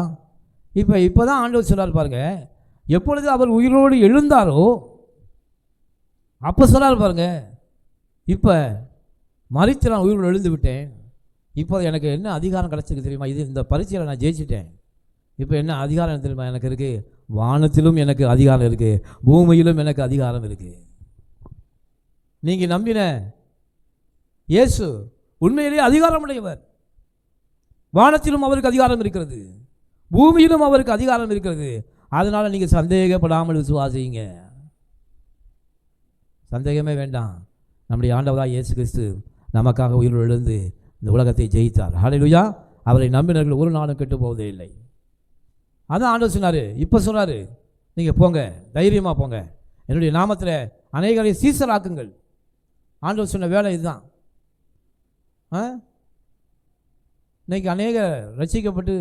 இப்போ தான் ஆண்டவர் சொல்லார் பாருங்க, எப்பொழுது அவர் உயிரோடு எழுந்தாரோ அப்போ சொல்லார் பாருங்க, இப்போ மரித்து நான் உயிரோடு எழுந்து விட்டேன், இப்போ எனக்கு என்ன அதிகாரம் கிடச்சிருக்கு தெரியுமா? இந்த பரீட்சையில் நான் ஜெயிச்சிட்டேன். இப்போ என்ன அதிகாரம் தெரியுமா எனக்கு இருக்குது? வானத்திலும் எனக்கு அதிகாரம் இருக்குது, பூமியிலும் எனக்கு அதிகாரம் இருக்குது. நீங்கள் நம்பின இயேசு உண்மையிலேயே அதிகாரமுடையவர். வானத்திலும் அவருக்கு அதிகாரம் இருக்கிறது, பூமியிலும் அவருக்கு அதிகாரம் இருக்கிறது. அதனால் நீங்கள் சந்தேகப்படாமல் விசுவாசிங்க. சந்தேகமே வேண்டாம். நம்முடைய ஆண்டவராக இயேசு கிறிஸ்து நமக்காக உயிரோடு எழுந்து இந்த உலகத்தை ஜெயித்தார். ஹல்லேலூயா. அவரை நம்பினர்கள் ஒரு நாளும் கெட்டு போவதே இல்லை. அதான் ஆண்டவர் சொன்னார். இப்போ சொன்னார், நீங்கள் போங்க, தைரியமாக போங்க, என்னுடைய நாமத்தில் அநேகரை சீசராக்குங்கள். ஆண்டவர் சொன்ன வேலை இதுதான். இன்றைக்கி அநேகர் ரட்சிக்கப்பட்டு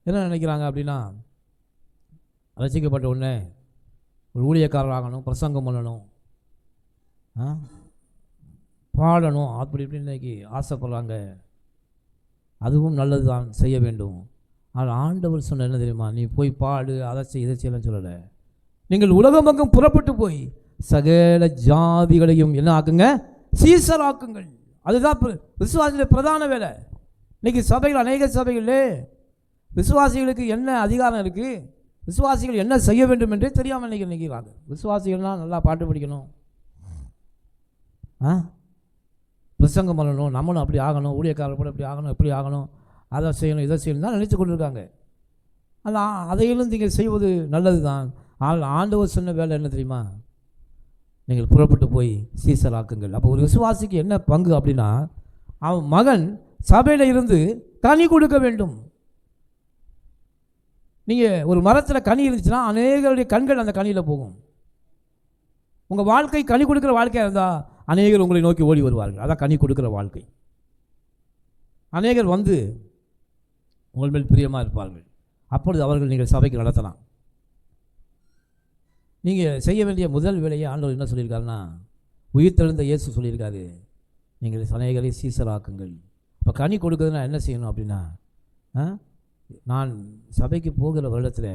என்ன நினைக்கிறாங்க அப்படின்னா, ரட்சிக்கப்பட்ட உடனே ஒரு ஊழியக்காரர் ஆகணும், பிரசங்கம் பண்ணணும், பாடணும், அப்படி இப்படி இன்றைக்கி ஆசைப்படுறாங்க. அதுவும் நல்லது தான், செய்ய வேண்டும். ஆனால் ஆண்டவர் சொன்ன என்ன தெரியுமா? நீ போய் பாடு, அதை செய், இதை செய்யலன்னு சொல்லலை. நீங்கள் உலகமெங்கும் புறப்பட்டு போய் சகல ஜாதிகளையும் என்ன ஆக்குங்க? சீசராக்குங்கள். அதுதான் விசுவாசிகளுடைய பிரதான வேலை. இன்றைக்கி சபைகள், அநேக சபைகளே விசுவாசிகளுக்கு என்ன அதிகாரம் இருக்குது, விசுவாசிகள் என்ன செய்ய வேண்டும் என்றே தெரியாமல் இன்றைக்கி நினைக்கிறாங்க. விசுவாசிகள்னால் நல்லா பாட்டு படிக்கணும், பிரசங்கம் பண்ணணும், நம்மளும் அப்படி ஆகணும், ஊழியக்காரர் கூட இப்படி ஆகணும், இப்படி ஆகணும், அதை செய்யணும், இதை செய்யணும் தான் நினச்சி கொண்டு இருக்காங்க. அதையிலும் நீங்கள் செய்வது நல்லது தான். ஆனால் ஆண்டவர் சொன்ன வேலை என்ன தெரியுமா? நீங்கள் புறப்பட்டு போய் சீசராக்குங்கள். அப்போ ஒரு விசுவாசிக்கு என்ன பங்கு அப்படின்னா, அவன் மகன் சபையில் இருந்து கனி கொடுக்க வேண்டும். நீங்கள் ஒரு மரத்தில் கனி இருந்துச்சுன்னா அநேகருடைய கண்கள் அந்த கனியில் போகும். உங்கள் வாழ்க்கை கனி கொடுக்குற வாழ்க்கையாக இருந்தால் அநேகர் உங்களை நோக்கி ஓடி வருவார்கள். அதான் கனி கொடுக்குற வாழ்க்கை. அநேகர் வந்து உங்கள் மேல் பிரியமாக இருப்பார்கள். அப்பொழுது அவர்கள் நீங்கள் சபைக்கு நடத்தலாம். நீங்கள் செய்ய வேண்டிய முதல் வேலையை ஆண்டவர் என்ன சொல்லியிருக்காருன்னா, உயிர்த்தெழுந்த இயேசு சொல்லியிருக்காரு, நீங்கள் அநேகரை சீசராக்குங்கள். இப்போ கனி கொடுக்குறதுனா என்ன செய்யணும் அப்படின்னா, நான் சபைக்கு போகிற வருடத்தில்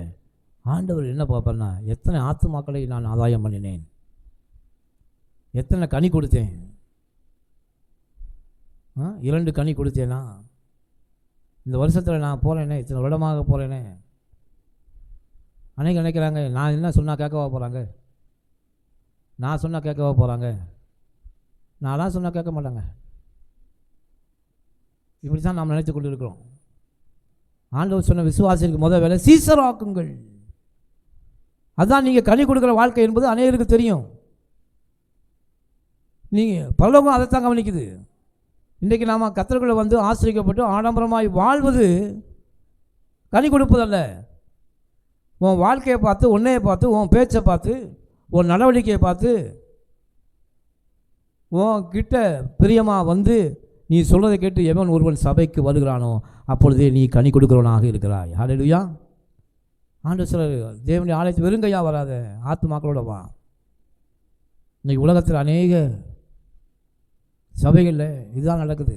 ஆண்டவர் என்ன பார்ப்பேன்னா, எத்தனை ஆத்துமாக்களை நான் ஆதாயம் பண்ணினேன், எத்தனை கனி கொடுத்தேன். 2 கனி கொடுத்தேனா? இந்த வருஷத்தில் நான் போகிறேனே, இத்தனை வருடமாக போகிறேனே. அன்றைக்கி நினைக்கிறாங்க, நான் என்ன சொன்னால் கேட்கவா போகிறாங்க, நான் சொன்னால் கேட்கவா போகிறாங்க, நான்லாம் சொன்னால் கேட்க மாட்டாங்க. இப்படி தான் நாம் நினைத்து கொண்டு இருக்கிறோம். ஆண்டவர் சொன்ன விசுவாசிக்கு முதல் வேலை சீசராக்குங்கள். அதுதான் நீங்கள் கனி கொடுக்குற வாழ்க்கை என்பது அநேகருக்கு தெரியும். நீங்கள் பரலோகம் அதைத்தான் கவனிக்குது. இன்றைக்கி நாம் கர்த்தருக்குள்ளே வந்து ஆசிரியக்கப்பட்டு ஆடம்பரமாய் வாழ்வது கனி கொடுப்பதல்ல. உன் வாழ்க்கையை பார்த்து, உன்னையை பார்த்து, உன் பேச்சை பார்த்து, உன் நடவடிக்கையை பார்த்து, உன் கிட்ட பிரியமாக வந்து நீ சொல்கிறதை கேட்டு எவன் ஒருவன் சபைக்கு வருகிறானோ அப்பொழுதே நீ கனி கொடுக்குறவனாக இருக்கிறாய். ஹல்லேலூயா. ஆண்டவர் சொல்றார், தேவனுடைய ஆலயத்தை வெறுங்கையா வராத, ஆத்துமாக்களோட வா. இன்றைக்கி உலகத்தில் அநேக சபைகளில் இதுதான் நடக்குது.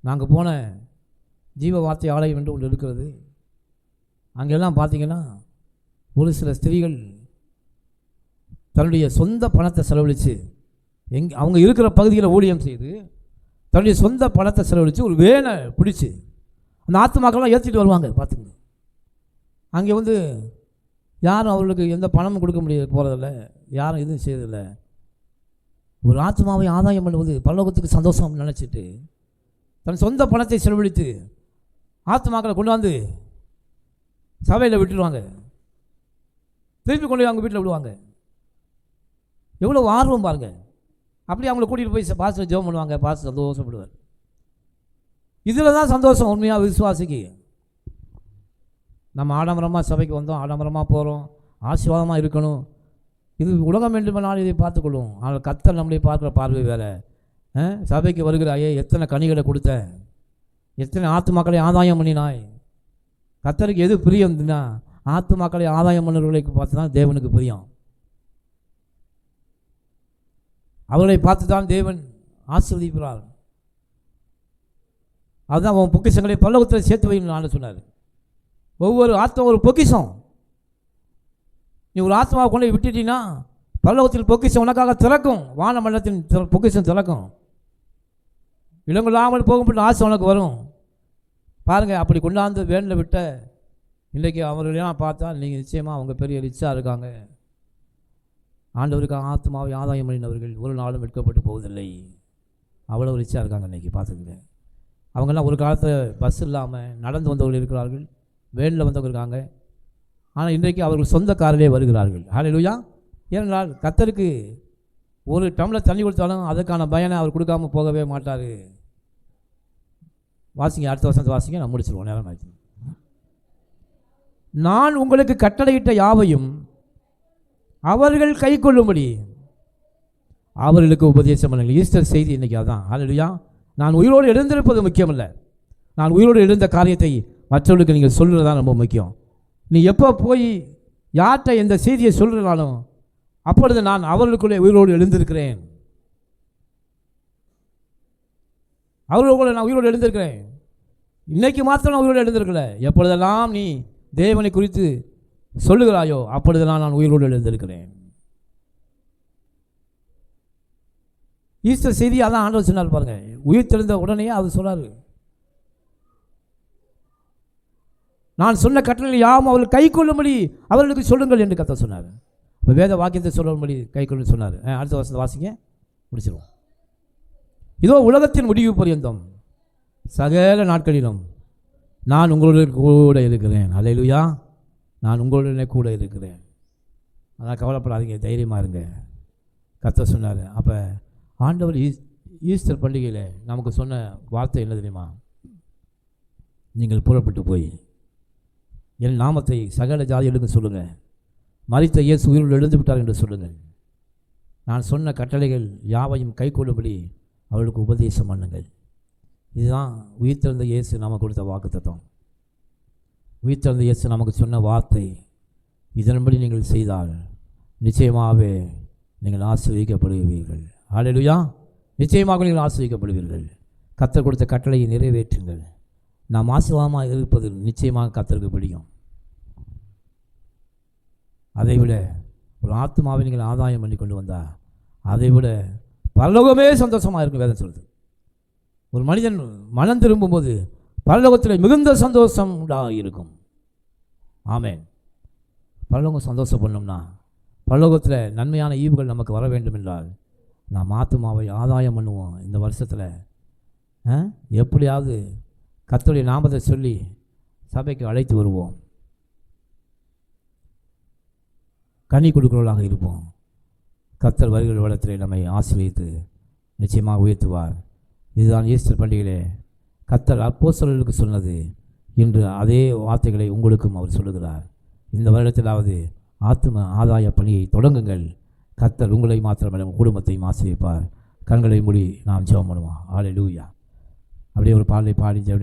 நாங்கள் போன ஜீவ வார்த்தை ஆலயம் என்று ஒன்று இருக்கிறது. அங்கெல்லாம் பார்த்தீங்கன்னா ஒரு சில ஸ்திரீகள் தன்னுடைய சொந்த பணத்தை செலவழித்து அவங்க இருக்கிற பகுதியில் ஊழியம் செய்து தன்னுடைய சொந்த பணத்தை செலவழித்து ஒரு வேனை பிடிச்சி அந்த ஆத்துமாக்கள்லாம் ஏற்றிட்டு வருவாங்க. பார்த்துங்க, அங்கே வந்து யாரும் அவர்களுக்கு எந்த பணமும் கொடுக்க முடியாது, போகிறதில்ல, யாரும் எதுவும் செய்யறதில்லை. ஒரு ஆத்மாவை ஆதாயம் பண்ணுவது பரலோகத்துக்கு சந்தோஷம் நினச்சிட்டு தன் சொந்த பணத்தை செலவழித்து ஆத்மாக்களை கொண்டாந்து சபையில் விட்டுடுவாங்க, திருப்பி கொண்டு அவங்க வீட்டில் விடுவாங்க. எவ்வளோ ஆர்வம் பாருங்க. அப்படி அவங்கள கூட்டிகிட்டு போய் பாஸ்டர் ஜெபம் பண்ணுவாங்க, பாஸ்டர் சந்தோஷப்படுவார். இதில் தான் சந்தோஷம் உண்மையாக விசுவாசிக்கு. நம்ம ஆடம்பரமாக சபைக்கு வந்தோம், ஆடம்பரமாக போகிறோம், ஆசீர்வாதமாக இருக்கணும், இது உலகம் வேண்டுமானால் இதை பார்த்துக்கொள்ளும். ஆனால் கர்த்தர் நம்மளை பார்க்குற பார்வை வேறு. சபைக்கு வருகிறாயே, எத்தனை கனிகளை கொடுத்த, எத்தனை ஆத்துமாக்களை ஆதாயம் பண்ணினாய். கர்த்தருக்கு எது பிரியம்னா ஆத்துமாக்களை ஆதாயம் பண்ணுறவர்களுக்கு பார்த்து தான் தேவனுக்கு பிரியம். அவர்களை பார்த்து தான் தேவன் ஆசீர்வதிக்கிறார். அதுதான் உன் பொக்கிஷங்களை பரலோகத்தில் சேர்த்து வைக்கணும்னு ஆண்டு சொன்னார். ஒவ்வொரு ஆத்மா ஒரு பொக்கிஷம். நீ ஒரு ஆத்மாவை கொண்டு விட்டுட்டீங்கன்னா பரலோகத்தில் பொக்கிஷம் உனக்காக திறக்கும், வான மண்டலத்தின் பொக்கிஷம் திறக்கும். இளங்கொள்ளாமல் போகும்போது ஆசை உனக்கு வரும். பாருங்கள், அப்படி கொண்டாந்து வேனில் விட்ட இன்றைக்கி அவர்களெல்லாம் பார்த்தா நீங்கள் நிச்சயமாக அவங்க பெரிய ரிச்சாக இருக்காங்க. ஆண்டவருக்கு ஆத்மாவை ஆதாயம் பண்ணினவர்கள் ஒரு நாளும் வெட்கப்பட்டு போவதில்லை. அவ்வளோ ரிச்சாக இருக்காங்க இன்றைக்கி பார்த்துக்கங்க. அவங்கெல்லாம் ஒரு காலத்தில் பஸ் இல்லாமல் நடந்து வந்தவர்கள் இருக்கிறார்கள், வேனில் வந்தவங்க இருக்காங்க. ஆனால் இன்றைக்கு அவர்கள் சொந்த காரிலே வருகிறார்கள். ஹல்லேலூயா. ஏனென்றால் கர்த்தருக்கு ஒரு டம்ளர் தண்ணி கொடுத்தாலும் அதுக்கான பயனை அவர் கொடுக்காம போகவே மாட்டார். வாசிங்க, அடுத்த வருஷத்தை வாசிங்க, நான் முடிச்சிருவோம், நேரம் ஆச்சு. நான் உங்களுக்கு கட்டளையிட்ட யாவையும் அவர்கள் கை கொள்ளும்படி அவர்களுக்கு உபதேசம் பண்ணுங்கள். ஈஸ்டர் செய்தி இன்றைக்கி அதான். ஹல்லேலூயா. நான் உயிரோடு எழுந்திருப்பது முக்கியமில்லை, நான் உயிரோடு எழுந்த காரியத்தை மற்றவர்களுக்கு நீங்கள் சொல்கிறது தான் ரொம்ப முக்கியம். நீ எப்போ போய் யார்கிட்ட எந்த செய்தியை சொல்கிறாலும் அப்பொழுது நான் அவர்களுக்குள்ளே உயிரோடு எழுந்திருக்கிறேன், அவர்களுக்குள்ளே நான் உயிரோடு எழுந்திருக்கிறேன். இன்றைக்கு மாத்திரம் நான் உயிரோடு எழுந்திருக்கல, எப்பொழுதெல்லாம் நீ தேவனை குறித்து சொல்லுகிறாயோ அப்பொழுதெல்லாம் நான் உயிரோடு எழுந்திருக்கிறேன். ஈஸ்டர் செய்தி அதான் ஆண்டவர் சொன்னார் பாருங்க. உயிர் தெழுந்த உடனே அவர் சொன்னார், நான் சொன்ன கட்டளை யாவும் அவர்கள் கை கொள்ளும்படி அவர்களுக்கு சொல்லுங்கள் என்று கர்த்தர் சொன்னார். இப்போ வேத வாக்கியத்தை சொல்லும்படி கை கொள்ளுன்னு சொன்னார். அடுத்த வருஷத்தை வாசிங்க, முடிச்சிருவோம். இதோ உலகத்தின் முடிவு பரியந்தம் சகல நாட்களிலும் நான் உங்களுடைய கூட இருக்கிறேன். ஹல்லேலூயா. நான் உங்களுடனே கூட இருக்கிறேன். அதான் கவலைப்படாதீங்க, தைரியமாக இருங்க, கர்த்தர் சொன்னார். அப்போ ஆண்டவர் ஈஸ்டர் பண்டிகையில் நமக்கு சொன்ன வார்த்தை என்ன தெரியுமா? நீங்கள் புறப்பட்டு போய் என் நாமத்தை சகல ஜாதிகளுக்கு சொல்லுங்கள், மரித்த இயேசு உயிரோடு எழுந்து விட்டார் என்று சொல்லுங்கள், நான் சொன்ன கட்டளைகள் யாவையும் கை கொள்ளும்படி அவர்களுக்கு உபதேசம் பண்ணுங்கள். இதுதான் உயிர்த்தெழுந்த இயேசு நமக்கு கொடுத்த வாக்குத்தத்தம். உயிர்த்தெழுந்த இயேசு நமக்கு சொன்ன வார்த்தை. இதன்படி நீங்கள் செய்தால் நிச்சயமாகவே நீங்கள் ஆசீர்வதிக்கப்படுவீர்கள். ஹல்லேலூயா. நிச்சயமாக நீங்கள் ஆசீர்வதிக்கப்படுவீர்கள். கர்த்தர் கொடுத்த கட்டளையை நிறைவேற்றுங்கள். நாம் ஆசீர்வாதமாக இருப்பது நிச்சயமாக கர்த்தருக்கு பிடிக்கும். அதைவிட ஒரு ஆத்மாவை நீங்கள் ஆதாயம் பண்ணி கொண்டு வந்தால் அதைவிட பரலோகமே சந்தோஷமாக இருக்கும். வேதம் சொல்லுது, ஒரு மனிதன் மனம் திரும்பும்போது பரலோகத்தில் மிகுந்த சந்தோஷம் இருக்கும். ஆமென். பரலோகம் சந்தோஷப்படணும்னா, பரலோகத்தில் நன்மையான ஈவுகள் நமக்கு வர வேண்டும் என்றால் நாம் ஆத்மாவை ஆதாயம் பண்ணுவோம். இந்த வருஷத்தில் எப்படியாவது கர்த்தருடைய நாமத்தை சொல்லி சபைக்கு அழைத்து வருவோம், கனி கொடுக்கிறவர்களாக இருப்போம். கர்த்தர் வருகிற இடத்திலே நம்மை ஆசீர்வதித்து நிச்சயமாக உயர்த்துவார். இதுதான் ஈஸ்டர் பண்டிகையிலே கர்த்தர் அப்போஸ்தலர்களுக்கு சொன்னது. இன்று அதே வார்த்தைகளை உங்களுக்கும் அவர் சொல்லுகிறார். இந்த வருடத்திலாவது ஆத்தும ஆதாய பணியை தொடங்குங்கள். கர்த்தர் உங்களை மாத்திரமல்ல உங்கள் குடும்பத்தையும் ஆசீர்வதிப்பார். கண்களை மூடி நாம் ஜெபம் பண்ணுவோம். ஹல்லேலூயா. அப்படியே ஒரு பாடலை பாடி ஜெபம்